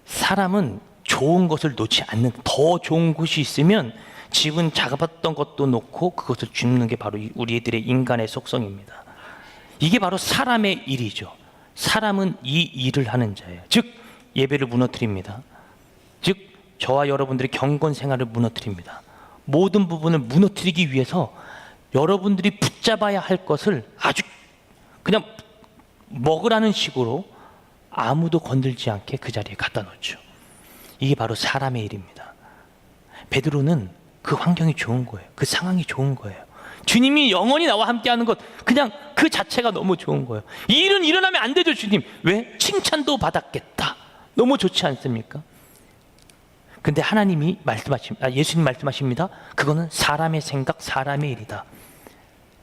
사람은 좋은 것을 놓지 않는, 더 좋은 곳이 있으면 집은 작았던 것도 놓고 그것을 줍는 게 바로 우리들의 인간의 속성입니다. 이게 바로 사람의 일이죠. 사람은 이 일을 하는 자예요. 즉 예배를 무너뜨립니다. 즉 저와 여러분들의 경건 생활을 무너뜨립니다. 모든 부분을 무너뜨리기 위해서 여러분들이 붙잡아야 할 것을 아주 그냥 먹으라는 식으로 아무도 건들지 않게 그 자리에 갖다 놓죠. 이게 바로 사람의 일입니다. 베드로는 그 환경이 좋은 거예요. 그 상황이 좋은 거예요. 주님이 영원히 나와 함께하는 것, 그냥 그 자체가 너무 좋은 거예요. 이 일은 일어나면 안 되죠, 주님. 왜? 칭찬도 받았겠다. 너무 좋지 않습니까? 근데 하나님이 예수님 말씀하십니다. 그거는 사람의 생각, 사람의 일이다.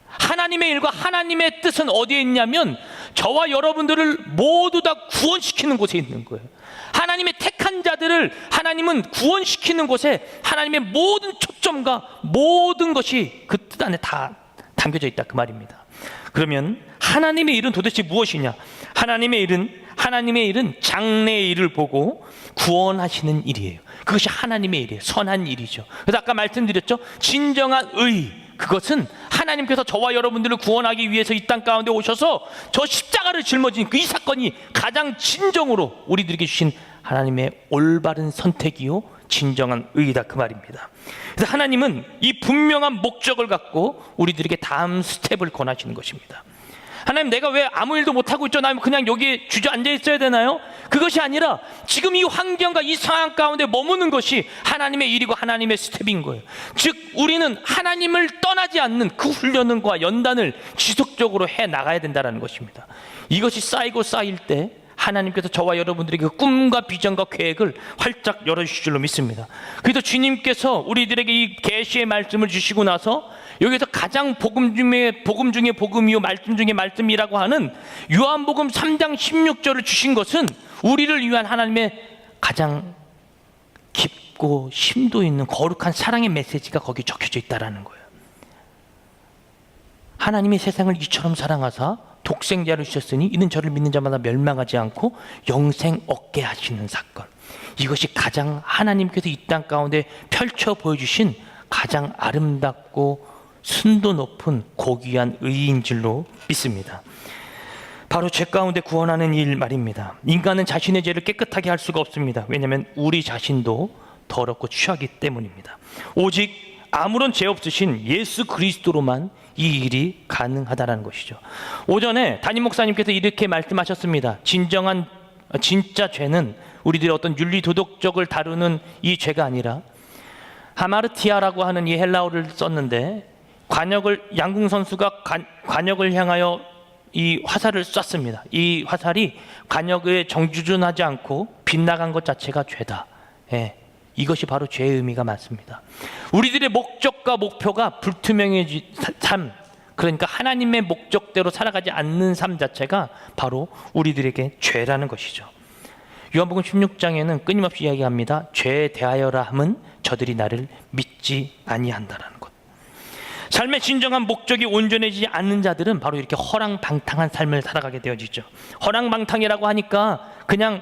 하나님의 일과 하나님의 뜻은 어디에 있냐면 저와 여러분들을 모두 다 구원시키는 곳에 있는 거예요. 하나님의 택한 자들을 하나님은 구원시키는 곳에 하나님의 모든 초점과 모든 것이 그 뜻 안에 다 담겨져 있다 그 말입니다. 그러면 하나님의 일은 도대체 무엇이냐? 하나님의 일은 장래의 일을 보고 구원하시는 일이에요. 그것이 하나님의 일이에요. 선한 일이죠. 그래서 아까 말씀드렸죠. 진정한 의, 그것은 하나님께서 저와 여러분들을 구원하기 위해서 이 땅 가운데 오셔서 저 십자가를 짊어진 그 이 사건이 가장 진정으로 우리들에게 주신 하나님의 올바른 선택이요 진정한 의이다 그 말입니다. 그래서 하나님은 이 분명한 목적을 갖고 우리들에게 다음 스텝을 권하시는 것입니다. 하나님, 내가 왜 아무 일도 못하고 있죠? 나 그냥 여기에 주저앉아 있어야 되나요? 그것이 아니라 지금 이 환경과 이 상황 가운데 머무는 것이 하나님의 일이고 하나님의 스텝인 거예요. 즉 우리는 하나님을 떠나지 않는 그 훈련과 연단을 지속적으로 해나가야 된다는 것입니다. 이것이 쌓이고 쌓일 때 하나님께서 저와 여러분들에게 그 꿈과 비전과 계획을 활짝 열어주실 줄로 믿습니다. 그래서 주님께서 우리들에게 이 계시의 말씀을 주시고 나서 여기서 가장 복음 중에 복음이요 말씀 중에 말씀이라고 하는 요한복음 3장 16절을 주신 것은 우리를 위한 하나님의 가장 깊고 심도 있는 거룩한 사랑의 메시지가 거기 적혀져 있다는 거예요. 하나님이 세상을 이처럼 사랑하사 독생자를 주셨으니 이는 저를 믿는 자마다 멸망하지 않고 영생 얻게 하시는 사건. 이것이 가장 하나님께서 이 땅 가운데 펼쳐 보여주신 가장 아름답고 순도 높은 고귀한 의인 줄로 믿습니다. 바로 죄 가운데 구원하는 일 말입니다. 인간은 자신의 죄를 깨끗하게 할 수가 없습니다. 왜냐하면 우리 자신도 더럽고 취하기 때문입니다. 오직 아무런 죄 없으신 예수 그리스도로만 이 일이 가능하다는 것이죠. 오전에 담임 목사님께서 이렇게 말씀하셨습니다. 진짜 죄는 우리들의 어떤 윤리 도덕적을 다루는 이 죄가 아니라, 하마르티아라고 하는 이 헬라어를 썼는데, 양궁 선수가 관역을 향하여 이 화살을 쐈습니다. 이 화살이 관역에 정주준하지 않고 빗나간 것 자체가 죄다. 이것이 바로 죄의 의미가 맞습니다. 우리들의 목적과 목표가 불투명해진 삶, 그러니까 하나님의 목적대로 살아가지 않는 삶 자체가 바로 우리들에게 죄라는 것이죠. 요한복음 16장에는 끊임없이 이야기합니다. 죄에 대하여라 함은 저들이 나를 믿지 아니한다라는 것. 삶의 진정한 목적이 온전해지지 않는 자들은 바로 이렇게 허랑방탕한 삶을 살아가게 되어지죠. 허랑방탕이라고 하니까 그냥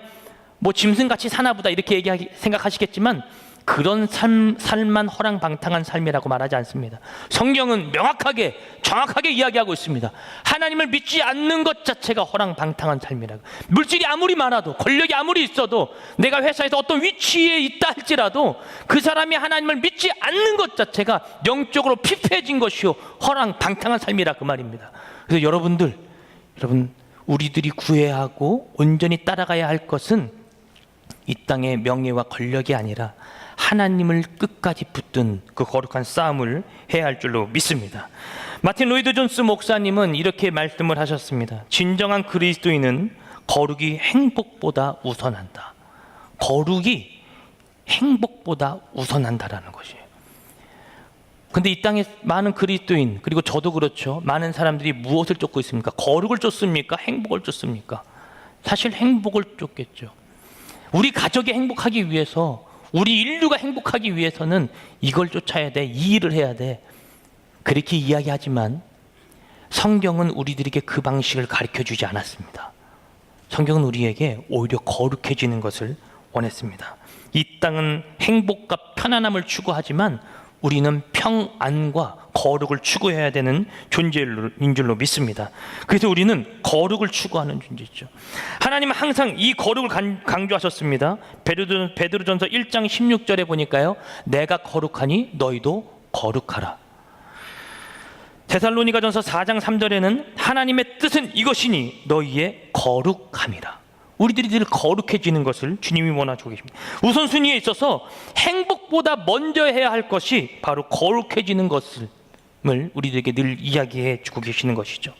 뭐 짐승같이 사나보다 이렇게 생각하시겠지만, 그런 삶만 허랑방탕한 삶이라고 말하지 않습니다. 성경은 명확하게 정확하게 이야기하고 있습니다. 하나님을 믿지 않는 것 자체가 허랑방탕한 삶이라고. 물질이 아무리 많아도, 권력이 아무리 있어도, 내가 회사에서 어떤 위치에 있다 할지라도 그 사람이 하나님을 믿지 않는 것 자체가 영적으로 피폐해진 것이요 허랑방탕한 삶이라 그 말입니다. 그래서 여러분, 우리들이 구해야 하고 온전히 따라가야 할 것은 이 땅의 명예와 권력이 아니라 하나님을 끝까지 붙든 그 거룩한 싸움을 해야 할 줄로 믿습니다. 마틴 로이드 존스 목사님은 이렇게 말씀을 하셨습니다. 진정한 그리스도인은 거룩이 행복보다 우선한다. 거룩이 행복보다 우선한다라는 것이에요. 근데 이 땅에 많은 그리스도인, 그리고 저도 그렇죠, 많은 사람들이 무엇을 쫓고 있습니까? 거룩을 쫓습니까? 행복을 쫓습니까? 사실 행복을 쫓겠죠. 우리 가족이 행복하기 위해서, 우리 인류가 행복하기 위해서는 이걸 쫓아야 돼, 이 일을 해야 돼, 그렇게 이야기하지만 성경은 우리들에게 그 방식을 가르쳐주지 않았습니다. 성경은 우리에게 오히려 거룩해지는 것을 원했습니다. 이 땅은 행복과 편안함을 추구하지만 우리는 평안과 거룩을 추구해야 되는 존재인 줄로 믿습니다. 그래서 우리는 거룩을 추구하는 존재죠. 하나님은 항상 이 거룩을 강조하셨습니다. 베드로전서 1장 16절에 보니까요, 내가 거룩하니 너희도 거룩하라. 데살로니가전서 4장 3절에는 하나님의 뜻은 이것이니 너희의 거룩함이라. 우리들이 늘 거룩해지는 것을 주님이 원하시고 계십니다. 우선순위에 있어서 행복보다 먼저 해야 할 것이 바로 거룩해지는 것을 우리들에게 늘 이야기해 주고 계시는 것이죠.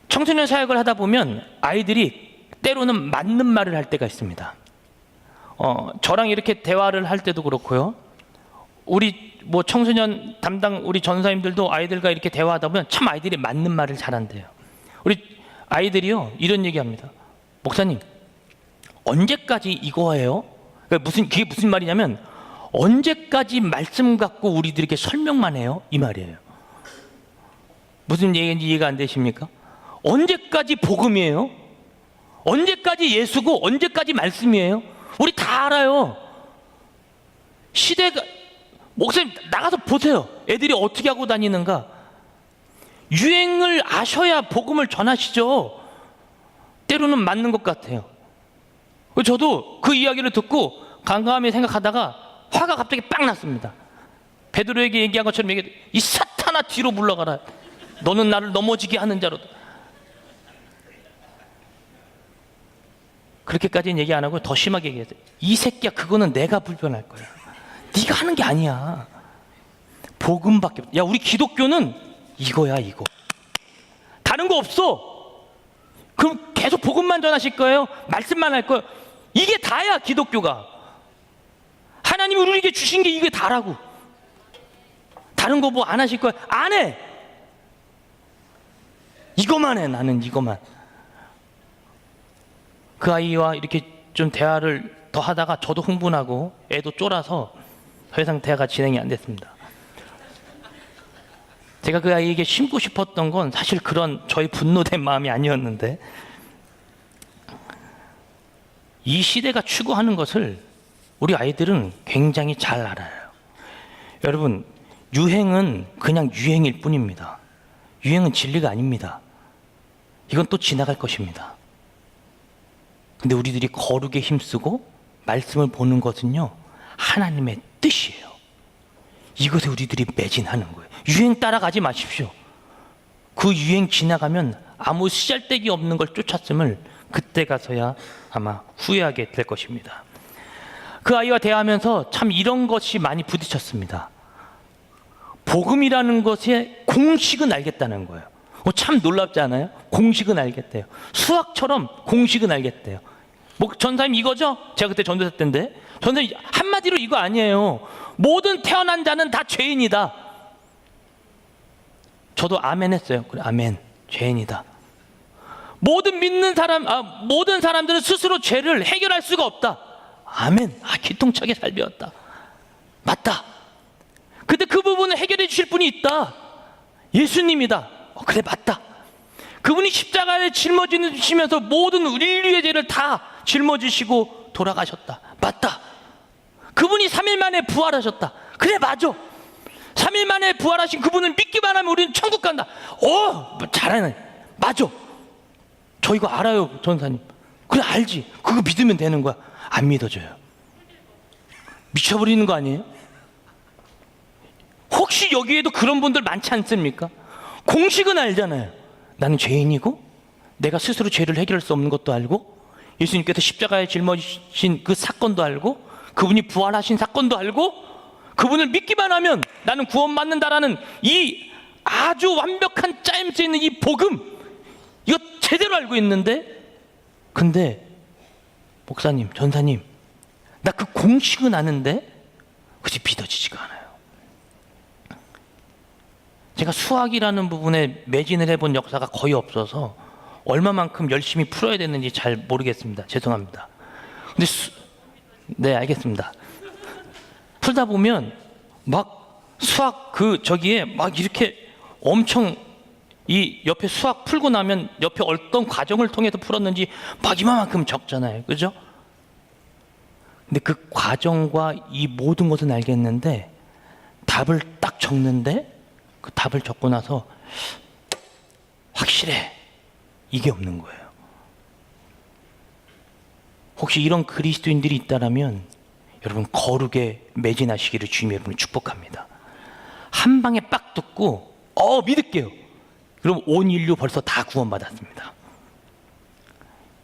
청소년 사역을 하다 보면 아이들이 때로는 맞는 말을 할 때가 있습니다. 저랑 이렇게 대화를 할 때도 그렇고요, 우리 뭐 청소년 담당 우리 전사님들도 아이들과 이렇게 대화하다 보면 참 아이들이 맞는 말을 잘한대요. 우리 아이들이요 이런 얘기합니다. 목사님, 언제까지 이거 해요? 그게 무슨 말이냐면, 언제까지 말씀 갖고 우리들에게 설명만 해요? 이 말이에요. 무슨 얘기인지 이해가 안 되십니까? 언제까지 복음이에요? 언제까지 예수고 언제까지 말씀이에요? 우리 다 알아요. 시대가, 목사님 나가서 보세요. 애들이 어떻게 하고 다니는가. 유행을 아셔야 복음을 전하시죠. 때로는 맞는 것 같아요. 저도 그 이야기를 듣고 간감히 생각하다가 화가 갑자기 빵 났습니다. 베드로에게 얘기한 것처럼 이 사탄아 뒤로 물러가라. 너는 나를 넘어지게 하는 자로다. 그렇게까지는 얘기 안 하고 더 심하게 얘기했어요. 이 새끼야, 그거는 내가 불편할 거야. 네가 하는 게 아니야. 복음밖에 없. 야, 우리 기독교는 이거야, 이거. 다른 거 없어. 그럼 계속 복음만 전하실 거예요? 말씀만 할 거예요? 이게 다야, 기독교가. 하나님이 우리에게 주신 게 이게 다라고. 다른 거 뭐 안 하실 거야? 안 해. 이거만 해. 나는 이거만. 그 아이와 이렇게 좀 대화를 더 하다가 저도 흥분하고 애도 쫄아서 더 이상 대화가 진행이 안 됐습니다. 제가 그 아이에게 심고 싶었던 건 사실 그런 저의 분노된 마음이 아니었는데, 이 시대가 추구하는 것을 우리 아이들은 굉장히 잘 알아요. 여러분, 유행은 그냥 유행일 뿐입니다. 유행은 진리가 아닙니다. 이건 또 지나갈 것입니다. 근데 우리들이 거룩에 힘쓰고 말씀을 보는 것은요, 하나님의 뜻이에요. 이것에 우리들이 매진하는 거예요. 유행 따라가지 마십시오. 그 유행 지나가면 아무 쓰잘데기 없는 걸 쫓았음을 그때 가서야 아마 후회하게 될 것입니다. 그 아이와 대화하면서 참 이런 것이 많이 부딪혔습니다. 복음이라는 것의 공식은 알겠다는 거예요. 참 놀랍지 않아요? 공식은 알겠대요. 수학처럼 공식은 알겠대요. 뭐 전사님 이거죠? 제가 그때 전도사 때인데, 전사님 한마디로 이거 아니에요. 모든 태어난 자는 다 죄인이다. 저도 아멘 했어요. 그래, 아멘. 죄인이다. 모든 믿는 사람, 모든 사람들은 스스로 죄를 해결할 수가 없다. 아멘. 기통차게 잘 배웠다. 맞다. 근데 그 부분을 해결해 주실 분이 있다. 예수님이다. 그래, 맞다. 그분이 십자가에 짊어지시면서 모든 인류의 죄를 다 짊어지시고 돌아가셨다. 맞다. 그분이 3일 만에 부활하셨다. 그래, 맞아. 3일 만에 부활하신 그분을 믿기만 하면 우리는 천국 간다. 잘하네. 맞아. 저 이거 알아요, 전사님. 그래, 알지. 그거 믿으면 되는 거야. 안 믿어져요. 미쳐버리는 거 아니에요? 혹시 여기에도 그런 분들 많지 않습니까? 공식은 알잖아요. 나는 죄인이고 내가 스스로 죄를 해결할 수 없는 것도 알고, 예수님께서 십자가에 짊어지신 그 사건도 알고, 그분이 부활하신 사건도 알고, 그분을 믿기만 하면 나는 구원받는다라는 이 아주 완벽한 짜임새 있는 이 복음, 이거 제대로 알고 있는데, 근데 목사님, 전사님, 나 그 공식은 아는데 그게 믿어지지가 않아요. 제가 수학이라는 부분에 매진을 해본 역사가 거의 없어서 얼마만큼 열심히 풀어야 되는지 잘 모르겠습니다. 죄송합니다. 근데 네, 알겠습니다. 풀다 보면 막 수학 저기에 막 이렇게 엄청, 이 옆에 수학 풀고 나면 옆에 어떤 과정을 통해서 풀었는지 막 이만큼 적잖아요. 그죠? 근데 그 과정과 이 모든 것은 알겠는데 답을 딱 적는데 그 답을 적고 나서 확실해, 이게 없는 거예요. 혹시 이런 그리스도인들이 있다라면 여러분, 거룩에 매진하시기를 주님 여러분을 축복합니다. 한 방에 빡 듣고 믿을게요. 그럼 온 인류 벌써 다 구원받았습니다.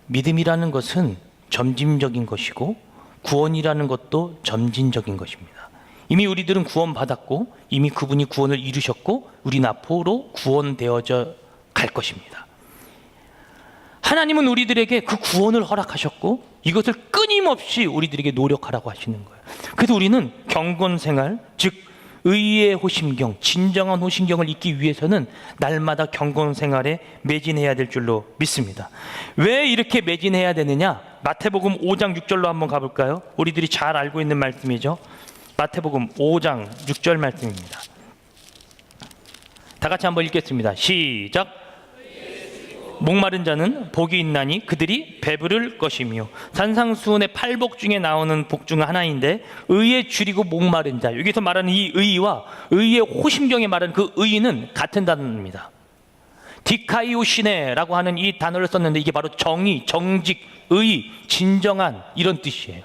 믿음이라는 것은 점진적인 것이고 구원이라는 것도 점진적인 것입니다. 이미 우리들은 구원받았고 이미 그분이 구원을 이루셨고 우리는 앞으로 구원되어져 갈 것입니다. 하나님은 우리들에게 그 구원을 허락하셨고 이것을 끊임없이 우리들에게 노력하라고 하시는 거예요. 그래서 우리는 경건생활, 즉 의의 호심경, 진정한 호심경을 잊기 위해서는 날마다 경건생활에 매진해야 될 줄로 믿습니다. 왜 이렇게 매진해야 되느냐? 마태복음 5장 6절로 한번 가볼까요? 우리들이 잘 알고 있는 말씀이죠. 마태복음 5장 6절 말씀입니다. 다 같이 한번 읽겠습니다. 시작. 목마른 자는 복이 있나니 그들이 배부를 것이며, 산상수훈의 8복 중에 나오는 복 중 하나인데 의에 줄이고 목마른 자, 여기서 말하는 이 의와 의의 호심경에 말하는 그 의는 같은 단어입니다. 디카이오시네라고 하는 이 단어를 썼는데 이게 바로 정의, 정직, 의, 진정한 이런 뜻이에요.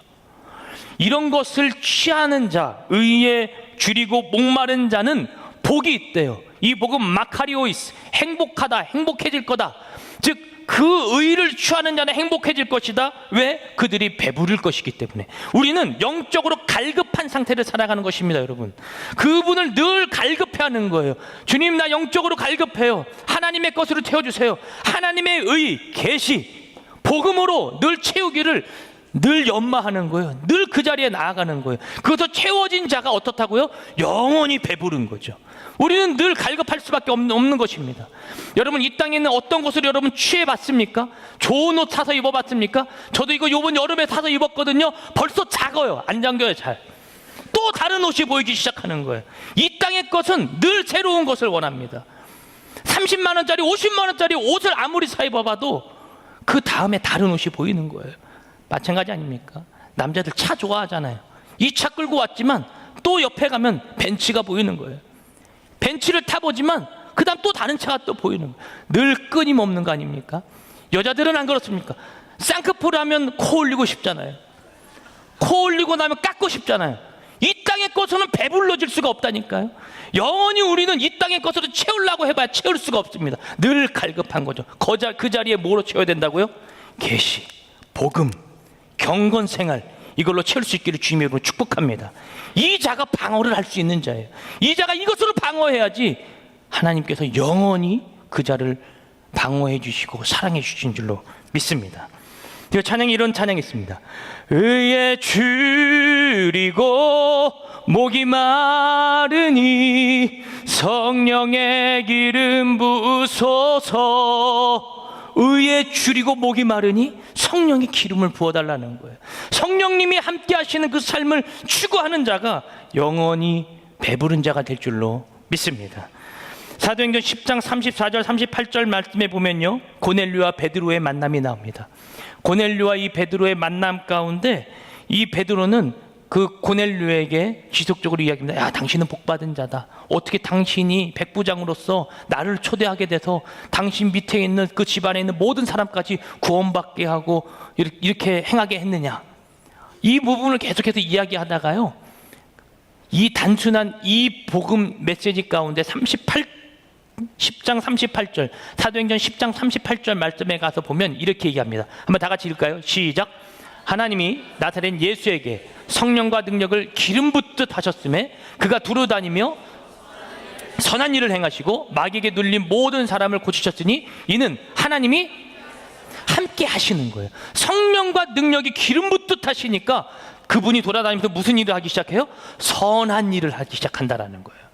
이런 것을 취하는 자, 의에 줄이고 목마른 자는 복이 있대요. 이 복은 마카리오이스, 행복하다, 행복해질 거다. 즉 그 의를 취하는 자는 행복해질 것이다. 왜? 그들이 배부를 것이기 때문에. 우리는 영적으로 갈급한 상태를 살아가는 것입니다, 여러분. 그분을 늘 갈급해하는 거예요. 주님, 나 영적으로 갈급해요. 하나님의 것으로 채워주세요. 하나님의 의, 계시, 복음으로 늘 채우기를 늘 연마하는 거예요. 늘 그 자리에 나아가는 거예요. 그것서 채워진 자가 어떻다고요? 영원히 배부른 거죠. 우리는 늘 갈급할 수밖에 없는 것입니다. 여러분, 이 땅에 있는 어떤 것을 여러분 취해봤습니까? 좋은 옷 사서 입어봤습니까? 저도 이거 이번 여름에 사서 입었거든요. 벌써 작아요. 안 잠겨요, 잘. 또 다른 옷이 보이기 시작하는 거예요. 이 땅의 것은 늘 새로운 것을 원합니다. 30만 원짜리, 50만 원짜리 옷을 아무리 사 입어봐도 그 다음에 다른 옷이 보이는 거예요. 마찬가지 아닙니까? 남자들 차 좋아하잖아요. 이 차 끌고 왔지만 또 옆에 가면 벤츠가 보이는 거예요. 벤츠를 타보지만 그 다음 또 다른 차가 또 보이는 거예요. 늘 끊임없는 거 아닙니까? 여자들은 안 그렇습니까? 쌍꺼풀 하면 코 올리고 싶잖아요. 코 올리고 나면 깎고 싶잖아요. 이 땅의 것으로는 배불러질 수가 없다니까요. 영원히 우리는 이 땅의 것으로 채우려고 해봐야 채울 수가 없습니다. 늘 갈급한 거죠. 그 자리에 뭐로 채워야 된다고요? 계시, 복음, 경건 생활, 이걸로 채울 수 있기를 주님의 이름으로 축복합니다. 이 자가 방어를 할 수 있는 자예요. 이 자가 이것으로 방어해야지 하나님께서 영원히 그 자를 방어해 주시고 사랑해 주신 줄로 믿습니다. 찬양이 이런 찬양이 있습니다. 의에 줄이고 목이 마르니 성령의 기름 부으소서. 의에 줄이고 목이 마르니 성령의 기름을 부어달라는 거예요. 성령님이 함께 하시는 그 삶을 추구하는 자가 영원히 배부른 자가 될 줄로 믿습니다. 사도행전 10장 34절 38절 말씀에 보면요, 고넬료와 베드로의 만남이 나옵니다. 고넬료와 이 베드로의 만남 가운데 이 베드로는 그 고넬료에게 지속적으로 이야기합니다. 야, 당신은 복받은 자다. 어떻게 당신이 백부장으로서 나를 초대하게 돼서 당신 밑에 있는 그 집안에 있는 모든 사람까지 구원받게 하고 이렇게 행하게 했느냐. 이 부분을 계속해서 이야기하다가요, 이 단순한 이 복음 메시지 가운데 10장 38절, 사도행전 10장 38절 말씀에 가서 보면 이렇게 얘기합니다. 한번 다 같이 읽을까요? 시작. 하나님이 나사렛 예수에게 성령과 능력을 기름 붓듯 하셨음에 그가 두루 다니며 선한 일을 행하시고 마귀에게 눌린 모든 사람을 고치셨으니 이는 하나님이 함께 하시는 거예요. 성령과 능력이 기름 붓듯 하시니까 그분이 돌아다니면서 무슨 일을 하기 시작해요? 선한 일을 하기 시작한다라는 거예요.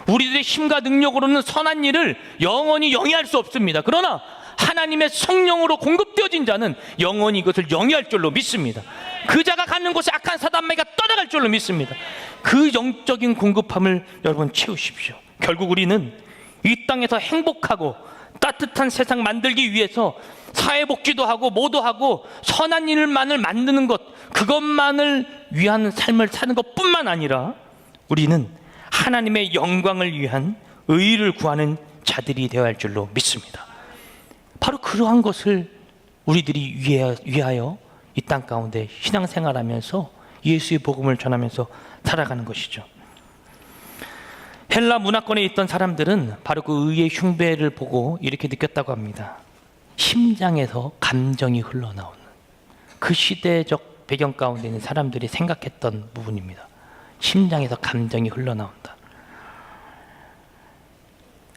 우리들의 힘과 능력으로는 선한 일을 영원히 영위할 수 없습니다. 그러나 하나님의 성령으로 공급되어진 자는 영원히 이것을 영위할 줄로 믿습니다. 그 자가 가는 곳에 악한 사단마귀가 떠나갈 줄로 믿습니다. 그 영적인 공급함을 여러분 채우십시오. 결국 우리는 이 땅에서 행복하고 따뜻한 세상 만들기 위해서 사회복지도 하고 뭐도 하고 선한 일만을 만드는 것, 그것만을 위한 삶을 사는 것뿐만 아니라 우리는 하나님의 영광을 위한 의를 구하는 자들이 되어야 할 줄로 믿습니다. 바로 그러한 것을 우리들이 위하여 이 땅 가운데 신앙생활하면서 예수의 복음을 전하면서 살아가는 것이죠. 헬라 문화권에 있던 사람들은 바로 그 의의 흉배를 보고 이렇게 느꼈다고 합니다. 심장에서 감정이 흘러나오는, 그 시대적 배경 가운데 있는 사람들이 생각했던 부분입니다. 심장에서 감정이 흘러나온다.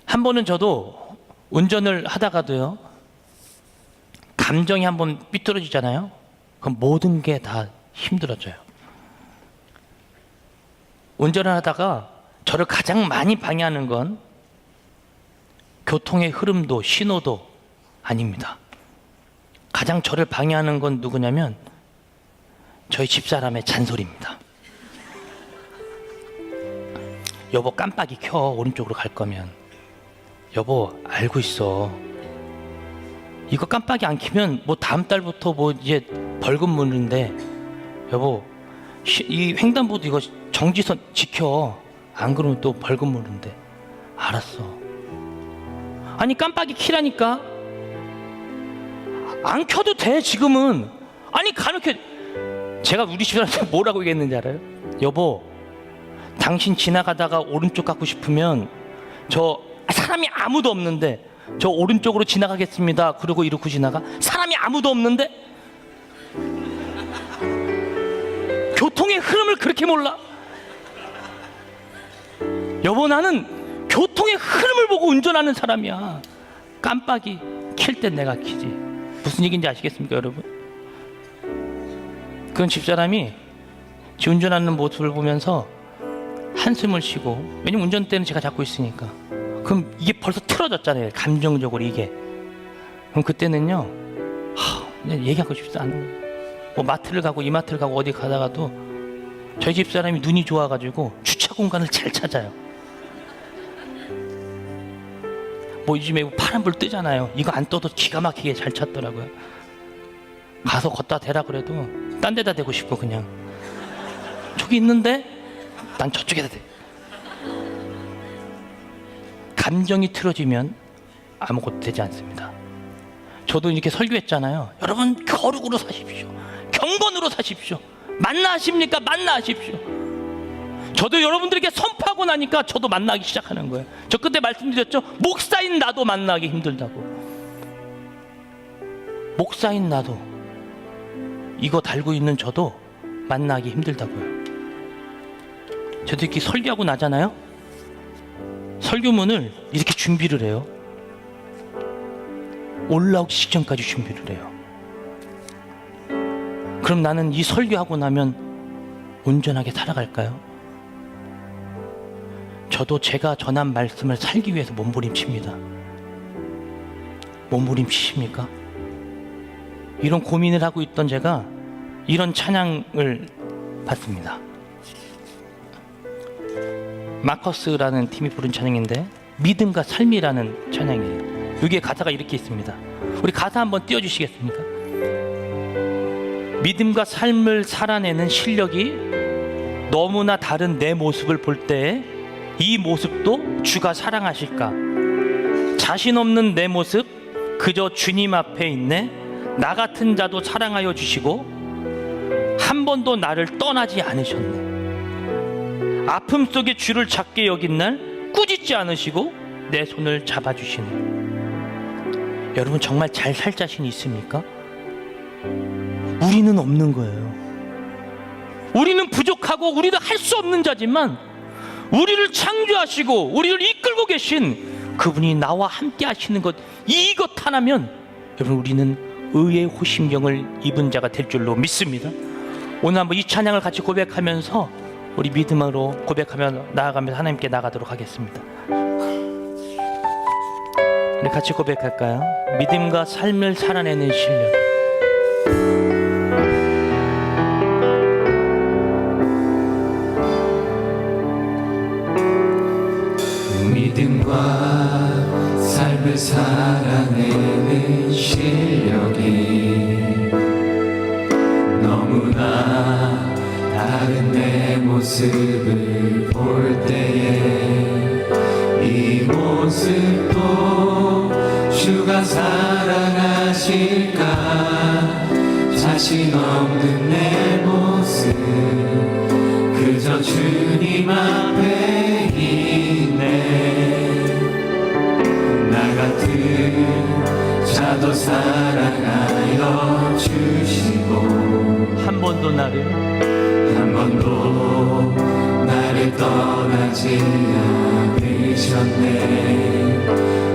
한 번은 저도 운전을 하다가도요, 감정이 한번 삐뚤어지잖아요. 그럼 모든 게 다 힘들어져요. 운전을 하다가 저를 가장 많이 방해하는 건 교통의 흐름도 신호도 아닙니다. 가장 저를 방해하는 건 누구냐면 저희 집사람의 잔소리입니다. 여보, 깜빡이 켜. 오른쪽으로 갈 거면. 여보, 알고 있어. 이거 깜빡이 안 켜면 뭐 다음 달부터 뭐 이제 벌금 물는데, 여보, 이 횡단보도 이거 정지선 지켜. 안 그러면 또 벌금 물는데. 알았어. 아니, 깜빡이 키라니까. 안 켜도 돼 지금은. 아니, 간혹 제가 우리 집사람한테 뭐라고 얘기했는지 알아요? 여보, 당신 지나가다가 오른쪽 가고 싶으면 저 사람이 아무도 없는데 저 오른쪽으로 지나가겠습니다. 그러고 이러고 지나가. 사람이 아무도 없는데 교통의 흐름을 그렇게 몰라? 여보, 나는 교통의 흐름을 보고 운전하는 사람이야. 깜빡이 킬 땐 내가 키지. 무슨 얘기인지 아시겠습니까, 여러분? 그런 집사람이 지 운전하는 모습을 보면서 한숨을 쉬고, 왜냐면 운전대는 제가 잡고 있으니까. 그럼 이게 벌써 틀어졌잖아요, 감정적으로 이게. 그럼 그때는요, 그냥 얘기하고 싶지 않은 거예요. 뭐 마트를 가고 이마트를 가고 어디 가다가도 저희 집사람이 눈이 좋아가지고 주차 공간을 잘 찾아요. 뭐 요즘에 파란불 뜨잖아요. 이거 안 떠도 기가 막히게 잘 찾더라고요. 가서 걷다 대라 그래도 딴 데다 대고 싶고, 그냥 저기 있는데 난 저쪽에다 대. 감정이 틀어지면 아무것도 되지 않습니다. 저도 이렇게 설교했잖아요. 여러분, 거룩으로 사십시오. 경건으로 사십시오. 만나십니까? 만나십시오. 저도 여러분들에게 선포하고 나니까 저도 만나기 시작하는 거예요. 저 그때 말씀드렸죠? 목사인 나도 만나기 힘들다고. 목사인 나도, 이거 달고 있는 저도 만나기 힘들다고요. 저도 이렇게 설교하고 나잖아요. 설교문을 이렇게 준비를 해요. 올라오기 직전까지 준비를 해요. 그럼 나는 이 설교하고 나면 온전하게 살아갈까요? 저도 제가 전한 말씀을 살기 위해서 몸부림칩니다. 몸부림치십니까? 이런 고민을 하고 있던 제가 이런 찬양을 봤습니다. 마커스라는 팀이 부른 찬양인데, 믿음과 삶이라는 찬양이에요. 여기에 가사가 이렇게 있습니다. 우리 가사 한번 띄워주시겠습니까? 믿음과 삶을 살아내는 실력이 너무나 다른 내 모습을 볼 때에 이 모습도 주가 사랑하실까? 자신 없는 내 모습 그저 주님 앞에 있네. 나 같은 자도 사랑하여 주시고 한 번도 나를 떠나지 않으셨네. 아픔 속에 주를 작게 여긴 날 꾸짖지 않으시고 내 손을 잡아주시네. 여러분, 정말 잘 살 자신이 있습니까? 우리는 없는 거예요. 우리는 부족하고 우리도 할 수 없는 자지만 우리를 창조하시고 우리를 이끌고 계신 그분이 나와 함께 하시는 것, 이것 하나면 여러분, 우리는 의의 호심경을 입은 자가 될 줄로 믿습니다. 오늘 한번 이 찬양을 같이 고백하면서 우리 믿음으로 고백하며 나아가면서 하나님께 나가도록 하겠습니다. 우리 같이 고백할까요? 믿음과 삶을 살아내는 실력. 믿음과 삶을 살아내는 실력이 너무나 다른 내 모습을 볼 때에 이 모습도 주가 사랑하실까? 자신 없는 내 모습 그저 주님 앞에 있네. 나 같은 자도 사랑하여 주시고 한 번도 나를 떠나지 않으셨네.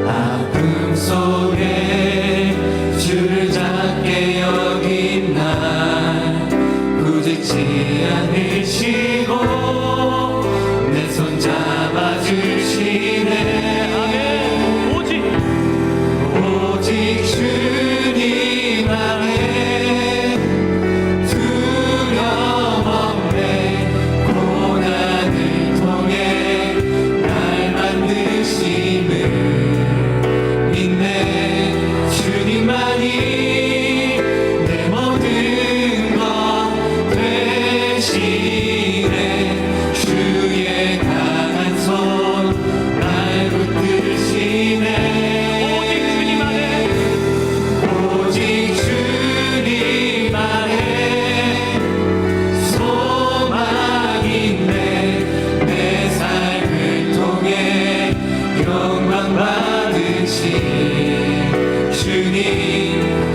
아픔 속에 주를 작게 여긴 날 꾸짖지 않으시고 내 손 잡아주시네. 아멘. 오직 주님 안에 두려움 없네. 고난을 통해 날 만드심을 믿네. 주님만이 내 모든 것 되시네. 주의 강한 손 날 붙드시네.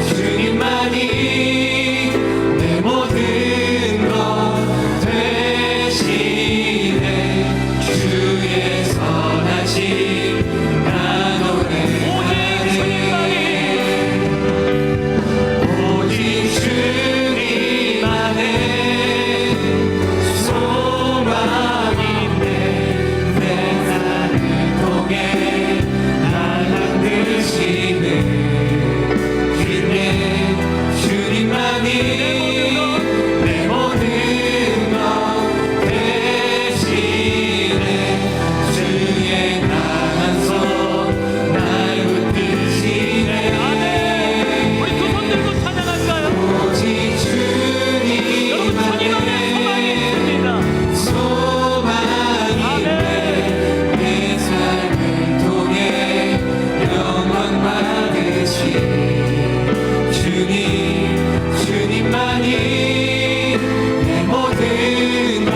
주님만이 내 모든 것 되시네. 주의 선하심 나 노래하네. 오직 주님만의 소망인데 내 삶을 통해 날 만드시네. 주님만이 내 모든 것 되시네. 주의 강한 손 날 붙드시네. 우리 두 손 들고 찬양할까요? 오직 여러분 주님만의 소망이 있습니다. 소망인데 내 삶을 통해 영광 받으시 주님만이 내 모든 것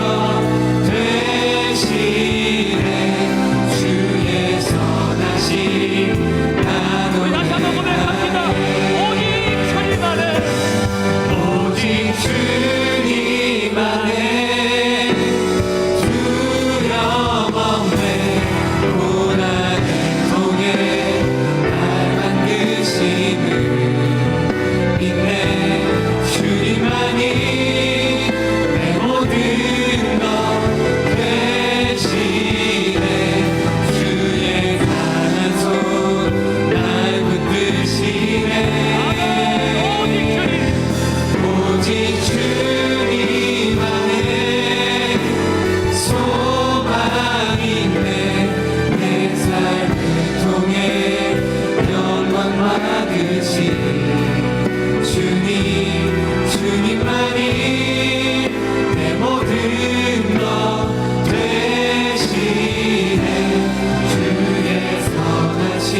되시네. 주의 선하심 나 우리 다시 한번 고백합니다. 오직 주님만의 오직 주님만의 두려움 없네. 고난을 통해 날 만드심을 믿네. 주님만이 내 모든 것 되시네. 주의 강한 손 날 붙드시네. 오직 주님만의 소망인데 내 삶을 통해 영광 받으시 주님만이 내 모든 것 되시네. 주의 선하심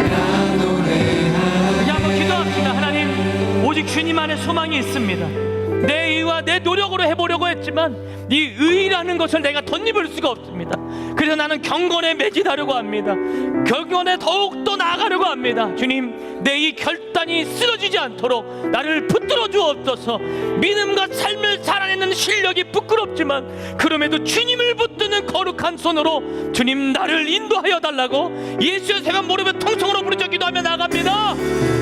나 노래하네. 한번 기도합시다. 하나님, 오직 주님만의 소망이 있습니다. 내 의와 내 노력으로 해보려고 했지만 이 의라는 것을 내가 덧입을 수가 없습니다. 그래서 나는 경건에 매진하려고 합니다. 경건에 더욱더 나아가려고 합니다. 주님, 내 이 결단이 쓰러지지 않도록 나를 붙들어 주옵소서. 믿음과 삶을 살아내는 실력이 부끄럽지만 그럼에도 주님을 붙드는 거룩한 손으로 주님 나를 인도하여 달라고 예수의 세관 무릎에 통성으로 부르짖어 기도하며 나갑니다.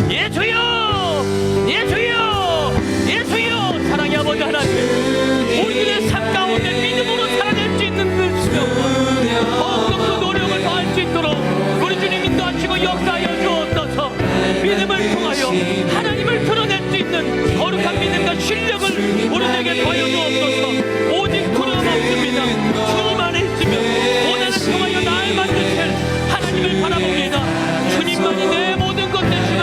예수여, 예수여, 예수여. 사랑의 아버지 하나님, 우리들의 삶 가운데 믿음으로 살아낼 수 있는 그 더욱더 노력을 더할 수 있도록 우리 주님 인도하시고 역사하여 주옵소서. 믿음을 통하여 하나님을 드러낼 수 있는 거룩한 믿음과 실력을 우리에게 더하여 주옵소서. 오직 두려움 없습니다. 주님 안에 있으면 고난을 통하여 날 만드실 하나님을 바라봅니다. 주님만이 내 모든 것 되심을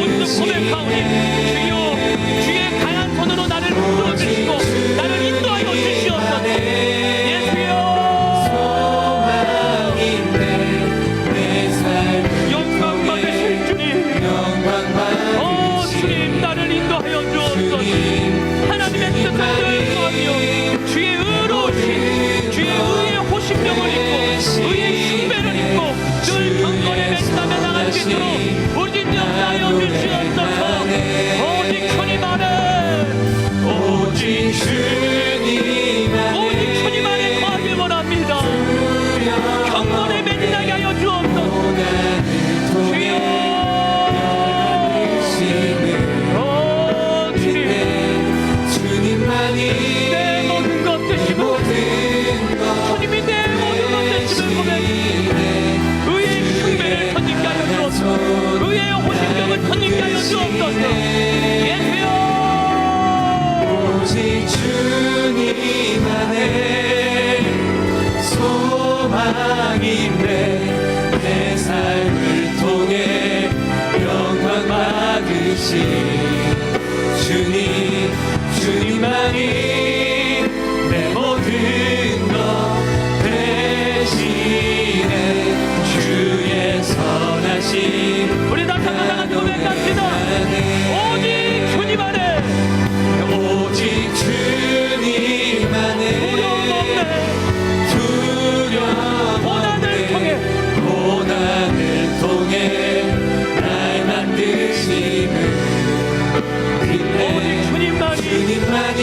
오늘 고백하오니 주여, 주의 강한 손으로 나를 붙들어주시고 나를 인도하여 주시옵소서. 예수여, 영광 받으실 주님, 주님 나를 인도하여 주옵소서. 하나님의 뜻을遵守하며 주의 의로우신 주의 의의 호심령을 입고 의의 숭배를 입고 늘 경건에 맺다며 나갈 수 있도록 우리 집 역사하여 주시옵소서. 오직 주님 안에, 오직 주님 안에 거하길 원합니다. 경건에 매진하게 하여 주옵소서. 주여, 주님만이 내 모든 것 되시고 주님이 내 모든 것 되심을 고백합니다. 의의 숭배를 던지게 하여 주옵소서. 의의 호심령을 던지게 하여 주옵소서. 예수여, 오직 주님만의 소망인데 내 삶을 통해 영광 받으시 주님만이 내 모든 것 되시네. 주의 선하심 우리 다시 한번 다 같이 고백합시다. 오직 주님 안에, 오직 주님만의 두려움 없네. 고난을 통해 날 만드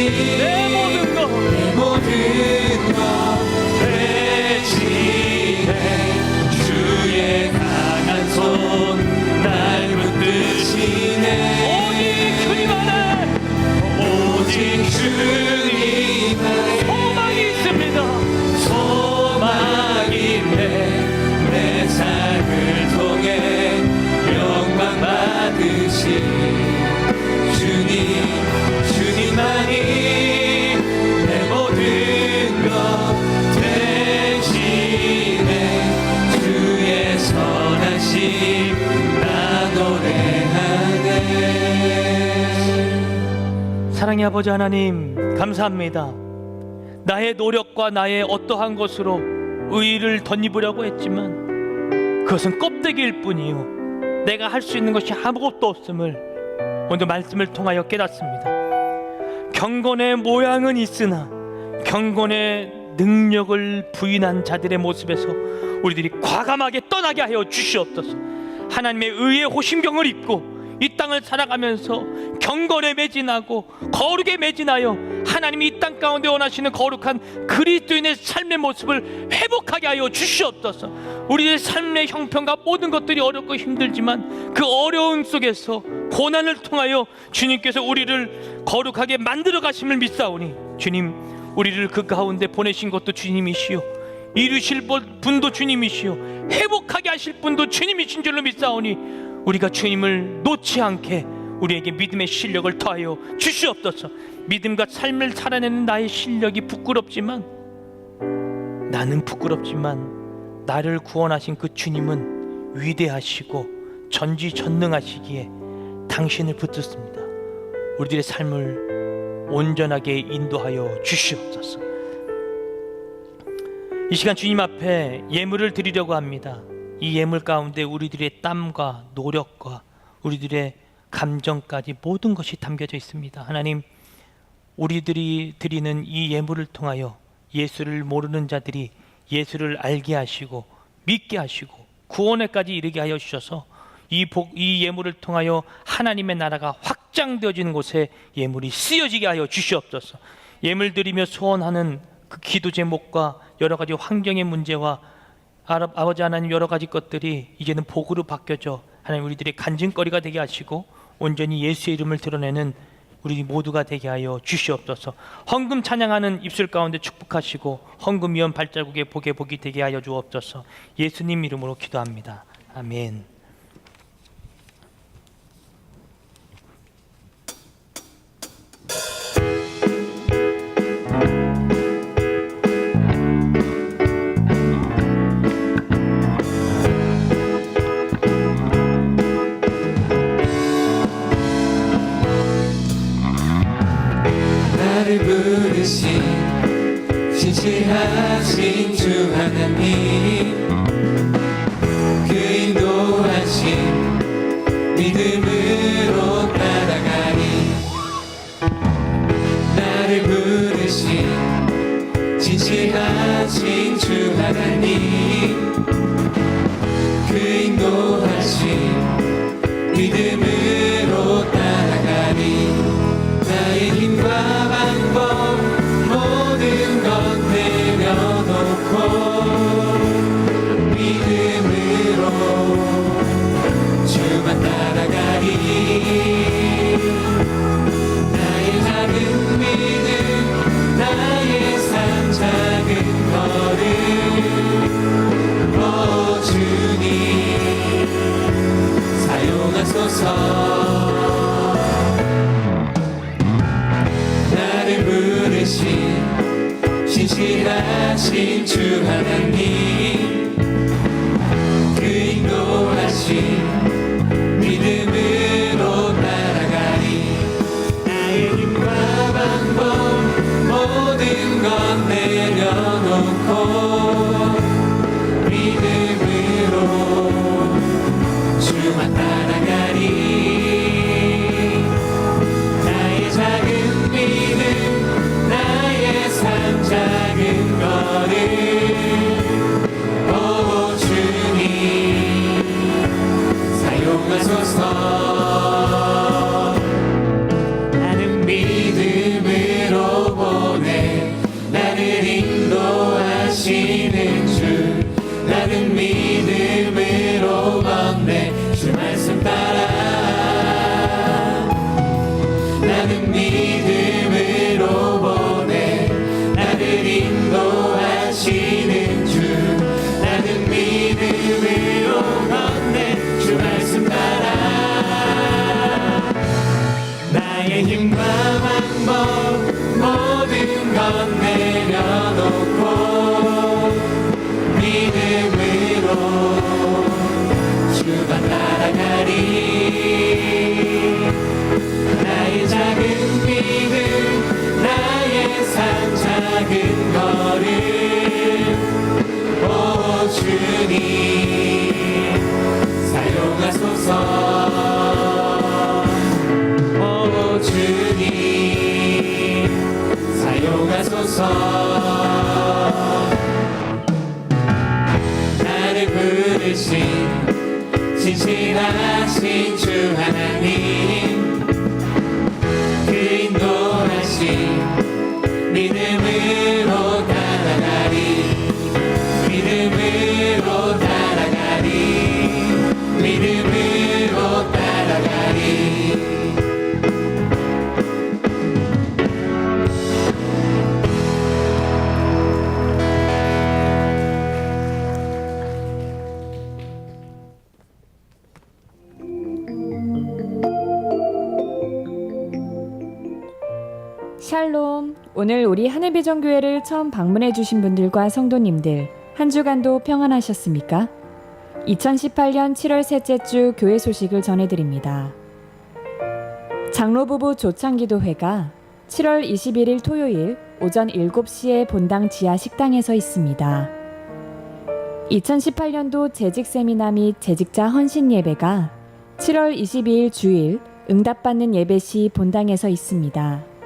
내 모든 것 내 모든 것 대신해 주의 강한 손 날 붙드시네 오직 주님 안에 오직 주님 안에 소망이 있습니다. 소망이 내 삶을 통해 영광 받으신 주님만이 내 모든 것 대신해 주의 선하심 나 노래하네. 사랑의 아버지 하나님, 감사합니다. 나의 노력과 나의 어떠한 것으로 의의를 덧입으려고 했지만 그것은 껍데기일 뿐이요 내가 할 수 있는 것이 아무것도 없음을 오늘 말씀을 통하여 깨닫습니다. 경건의 모양은 있으나 경건의 능력을 부인한 자들의 모습에서 우리들이 과감하게 떠나게 하여 주시옵소서. 하나님의 의의 호심경을 입고 이 땅을 살아가면서 경건에 매진하고 거룩에 매진하여 하나님이 이 땅 가운데 원하시는 거룩한 그리스도인의 삶의 모습을 회복하게 하여 주시옵소서. 우리의 삶의 형편과 모든 것들이 어렵고 힘들지만 그 어려움 속에서 고난을 통하여 주님께서 우리를 거룩하게 만들어 가심을 믿사오니 주님, 우리를 그 가운데 보내신 것도 주님이시요 이루실 분도 주님이시요 회복하게 하실 분도 주님이신 줄로 믿사오니 우리가 주님을 놓지 않게 우리에게 믿음의 실력을 더하여 주시옵소서. 믿음과 삶을 살아내는 나의 실력이 부끄럽지만 나는 부끄럽지만 나를 구원하신 그 주님은 위대하시고 전지전능하시기에 당신을 붙들습니다. 우리들의 삶을 온전하게 인도하여 주시옵소서. 이 시간 주님 앞에 예물을 드리려고 합니다. 이 예물 가운데 우리들의 땀과 노력과 우리들의 감정까지 모든 것이 담겨져 있습니다. 하나님, 우리들이 드리는 이 예물을 통하여 예수를 모르는 자들이 예수를 알게 하시고 믿게 하시고 구원에까지 이르게 하여 주셔서 이 예물을 통하여 하나님의 나라가 확장되어지는 곳에 예물이 쓰여지게 하여 주시옵소서. 예물 드리며 소원하는 그 기도 제목과 여러 가지 환경의 문제와 아버지 하나님 여러 가지 것들이 이제는 복으로 바뀌어져 하나님 우리들의 간증거리가 되게 하시고 온전히 예수의 이름을 드러내는 우리 모두가 되게 하여 주시옵소서. 헌금 찬양하는 입술 가운데 축복하시고 헌금 위험 발자국의 복에 복이 되게 하여 주옵소서. 예수님 이름으로 기도합니다. 아멘. 나를 부르신 신실하신 주 하나님 그 인도하신 믿음으로 따라가니 나를 부르신 진실하신 주 하나님 그 인도하신 믿음으로 따라가니 나의 힘과 방법 모든 것 내려놓고 믿음으로 주만 따라가리 나의 작은 믿음 나의 삶 작은 걸음 오 주님 사용하소서. 나를 부르신 신실하신 주 하나님 그 인도하신 믿음으로 따라가리 나의 힘과 방법 모든 것 내려놓고 믿음으로 주만 따라가리 나의 작은 믿음 나의 삶 작은 거를 하나님 그 인도하심 믿음으로 따라가리 믿음으로 따라가리 믿음으로 따라가리 샬롬. 오늘 우리 하늘비전교회를 처음 방문해 주신 분들과 성도님들 한 주간도 평안하셨습니까? 2018년 7월 셋째 주 교회 소식을 전해드립니다. 장로부부 조창기도회가 7월 21일 토요일 오전 7시에 본당 지하 식당에서 있습니다. 2018년도 재직 세미나 및 재직자 헌신 예배가 7월 22일 주일 응답받는 예배 시 본당에서 있습니다.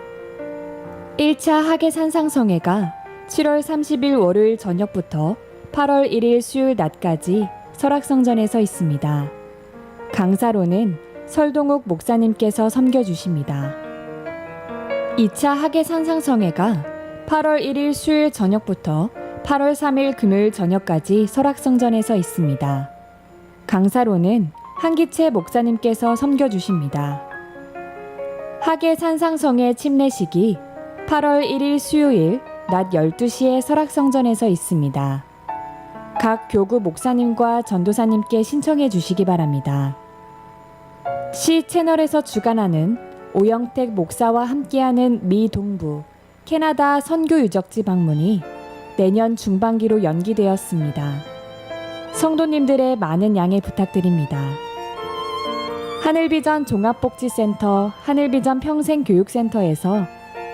1차 학예 산상성회가 7월 30일 월요일 저녁부터 8월 1일 수요일 낮까지 설악성전에서 있습니다. 강사로는 설동욱 목사님께서 섬겨주십니다. 2차 학예 산상성회가 8월 1일 수요일 저녁부터 8월 3일 금요일 저녁까지 설악성전에서 있습니다. 강사로는 한기채 목사님께서 섬겨주십니다. 학예 산상성회 침례식이 8월 1일 수요일 낮 12시에 설악성전에서 있습니다. 각 교구 목사님과 전도사님께 신청해 주시기 바랍니다. 시 채널에서 주관하는 오영택 목사와 함께하는 미 동부 캐나다 선교 유적지 방문이 내년 중반기로 연기되었습니다. 성도님들의 많은 양해 부탁드립니다. 하늘비전 종합복지센터 하늘비전 평생교육센터에서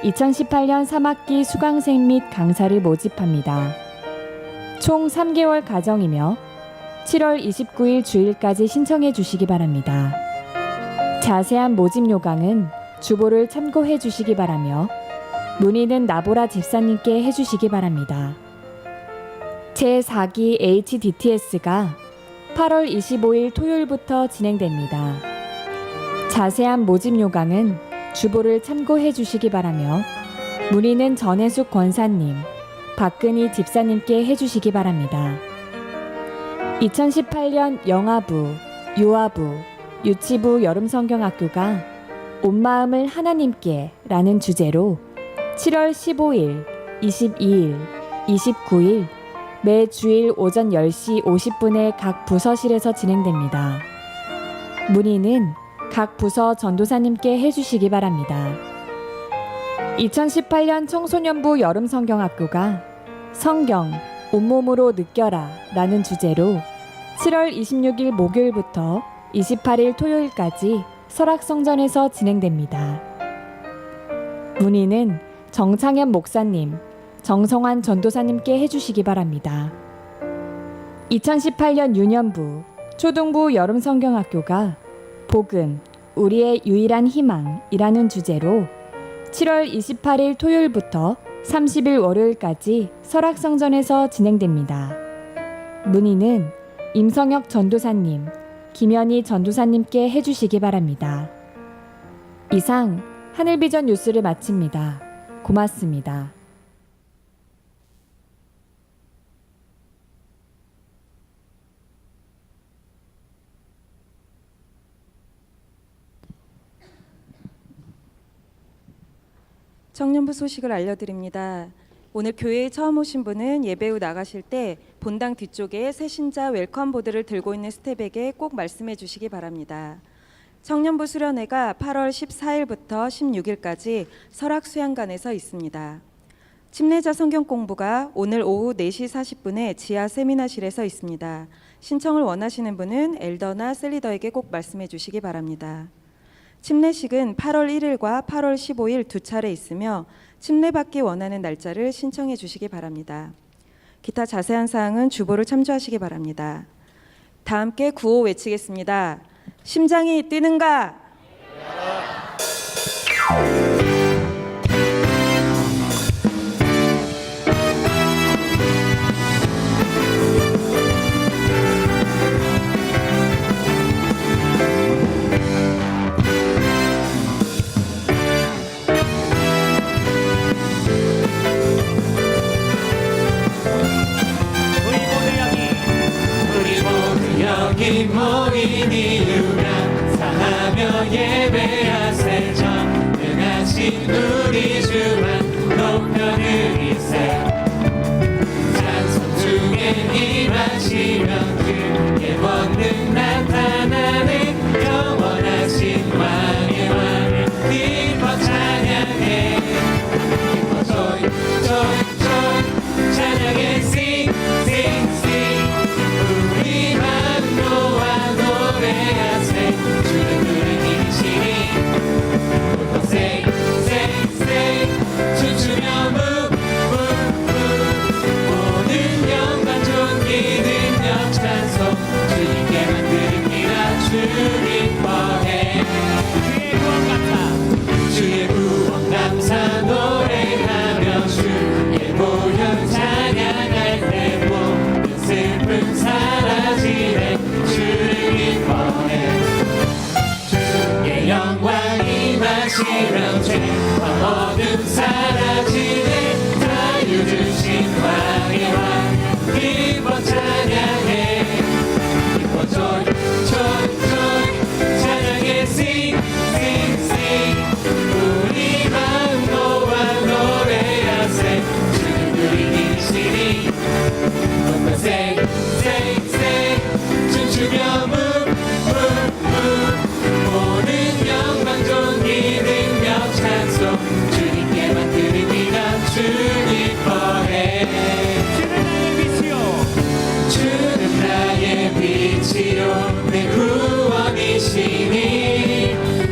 2018년 3학기 수강생 및 강사를 모집합니다. 총 3개월 과정이며 7월 29일 주일까지 신청해 주시기 바랍니다. 자세한 모집 요강은 주보를 참고해 주시기 바라며 문의는 나보라 집사님께 해주시기 바랍니다. 제4기 HDTS가 8월 25일 토요일부터 진행됩니다. 자세한 모집 요강은 주보를 참고해 주시기 바라며 문의는 전혜숙 권사님, 박근희 집사님께 해주시기 바랍니다. 2018년 영아부, 유아부, 유치부 여름성경학교가 온 마음을 하나님께 라는 주제로 7월 15일, 22일, 29일 매 주일 오전 10시 50분에 각 부서실에서 진행됩니다. 문의는 각 부서 전도사님께 해주시기 바랍니다. 2018년 청소년부 여름성경학교가 성경, 온몸으로 느껴라 라는 주제로 7월 26일 목요일부터 28일 토요일까지 설악성전에서 진행됩니다. 문의는 정창현 목사님, 정성환 전도사님께 해주시기 바랍니다. 2018년 유년부, 초등부 여름성경학교가 복음, 우리의 유일한 희망이라는 주제로 7월 28일 토요일부터 30일 월요일까지 설악성전에서 진행됩니다. 문의는 임성혁 전도사님, 김현희 전도사님께 해주시기 바랍니다. 이상 하늘비전 뉴스를 마칩니다. 고맙습니다. 청년부 소식을 알려드립니다. 오늘 교회에 처음 오신 분은 예배 후 나가실 때 본당 뒤쪽에 새신자 웰컴 보드를 들고 있는 스텝에게 꼭 말씀해 주시기 바랍니다. 청년부 수련회가 8월 14일부터 16일까지 설악수양관에서 있습니다. 침례자 성경 공부가 오늘 오후 4시 40분에 지하 세미나실에서 있습니다. 신청을 원하시는 분은 엘더나 셀리더에게 꼭 말씀해 주시기 바랍니다. 침례식은 8월 1일과 8월 15일 두 차례 있으며 침례받기 원하는 날짜를 신청해 주시기 바랍니다. 기타 자세한 사항은 주보를 참조하시기 바랍니다. 다 함께 구호 외치겠습니다. 심장이 뛰는가? 주만 높여드리세 찬송 중에 임하시면 그의 권능 나타나는 영원하신 왕의 왕을 기뻐 찬양해 기뻐 joy joy joy 찬양해 sing sing sing 우리 마음 놓아 노래하세 주는 그를 이기시니 say say say 춤추며 move move move 모든 영광 존귀 능력 찬송 주님께만 드립니다 주 기뻐해 주의 구원 감사 노래하며 주의 보혈 찬양할 때 모든 슬픔 사라지네 주를 기뻐해 주의 영광 임하시면 죄와 어둠 사라지네 자유 주신 왕의 왕 기뻐 찬양해 기뻐 joy joy joy 찬양해 sing sing sing 우리 마음 놓아 노래하세 주는 그리 이시니 높아 say say say 춤추며 move move move 모든 영광 존귀 능력 찬송 주님께만 드립니다 주 기뻐해 주는 나의 빛이요 내 구원이시니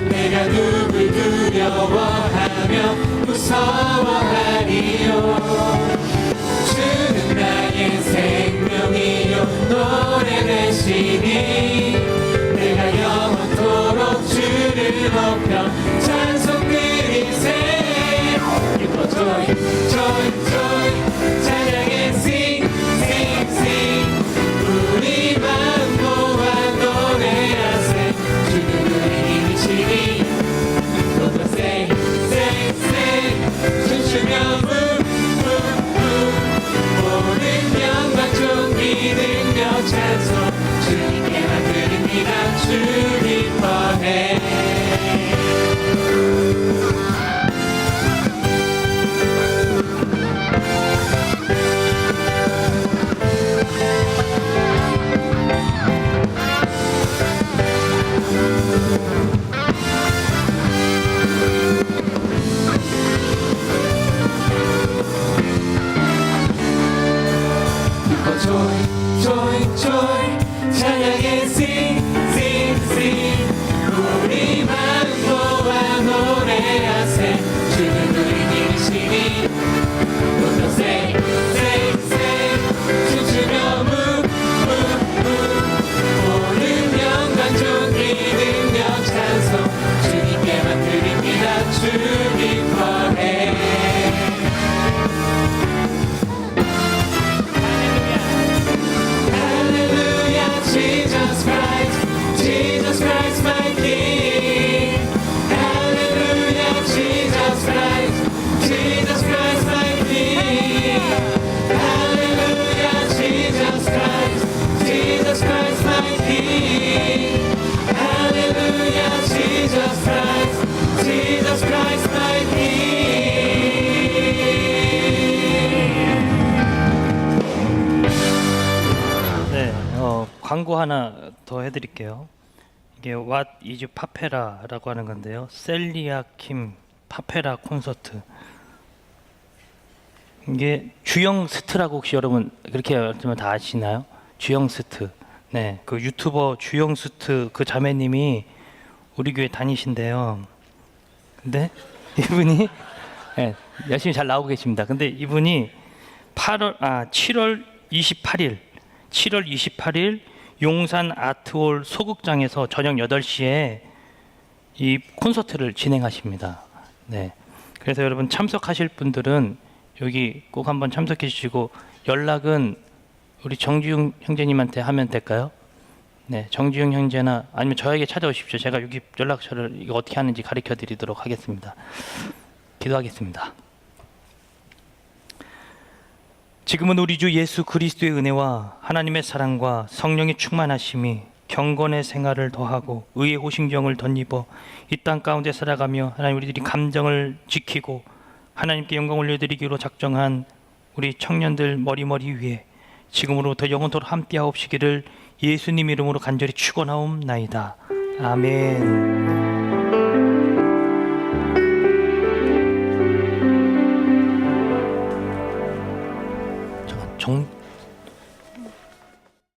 내가 누굴 두려워하며 무서워하리요 주는 나의 생명이요 노래 되시니 내가 영원토록 주를 높여 찬송 드리세 기뻐 joy joy joy 찬양해 sing sing sing 우리 마음 모아 노래하세 주는 그의 이미시니 높아 say say say 춤추며 move move move 모든 영광 존귀 능력 찬송 주님께만 드립니다 주 기뻐해 joy joy joy 찬양해 sing sing sing 우리 마음 모아 노래하세 주는 우리 이시니 높여 say say say 춤추며 move move move 모든 영광 존귀 능력 찬송 주님께만 드립니다 주 기뻐해 Hallelujah, Jesus Christ, Jesus Christ, my King. Hallelujah, Jesus Christ, Jesus Christ, my King. Hallelujah, Jesus Christ, Jesus Christ, my King. Hallelujah, Jesus Christ, Jesus Christ, my King. 네, 광고 하나 더 해드릴게요. 이게 What is 파페라라고 하는 건데요. 셀리아 킴 파페라 콘서트. 이게 주영 스트라고 혹시 여러분 그렇게 여러분 다 아시나요? 주영 스트. 네, 그 유튜버 주영 스트 그 자매님이 우리 교회 다니신데요. 근데 이분이 네, 열심히 잘 나오고 계십니다. 근데 이분이 7월 28일 용산 아트홀 소극장에서 저녁 8시에 이 콘서트를 진행하십니다. 네. 그래서 여러분 참석하실 분들은 여기 꼭 한번 참석해 주시고 연락은 우리 정지용 형제님한테 하면 될까요? 네, 정지용 형제나 아니면 저에게 찾아오십시오. 제가 여기 연락처를 이거 어떻게 하는지 가르쳐 드리도록 하겠습니다. 기도하겠습니다. 지금은 우리 주 예수 그리스도의 은혜와 하나님의 사랑과 성령의 충만하심이 경건의 생활을 더하고 의의 호신경을 덧입어 이 땅 가운데 살아가며 하나님 우리들이 감정을 지키고 하나님께 영광 올려드리기로 작정한 우리 청년들 머리머리 위에 지금으로부터 영원토록 함께하옵시기를 예수님 이름으로 간절히 축원하옵나이다. 아멘.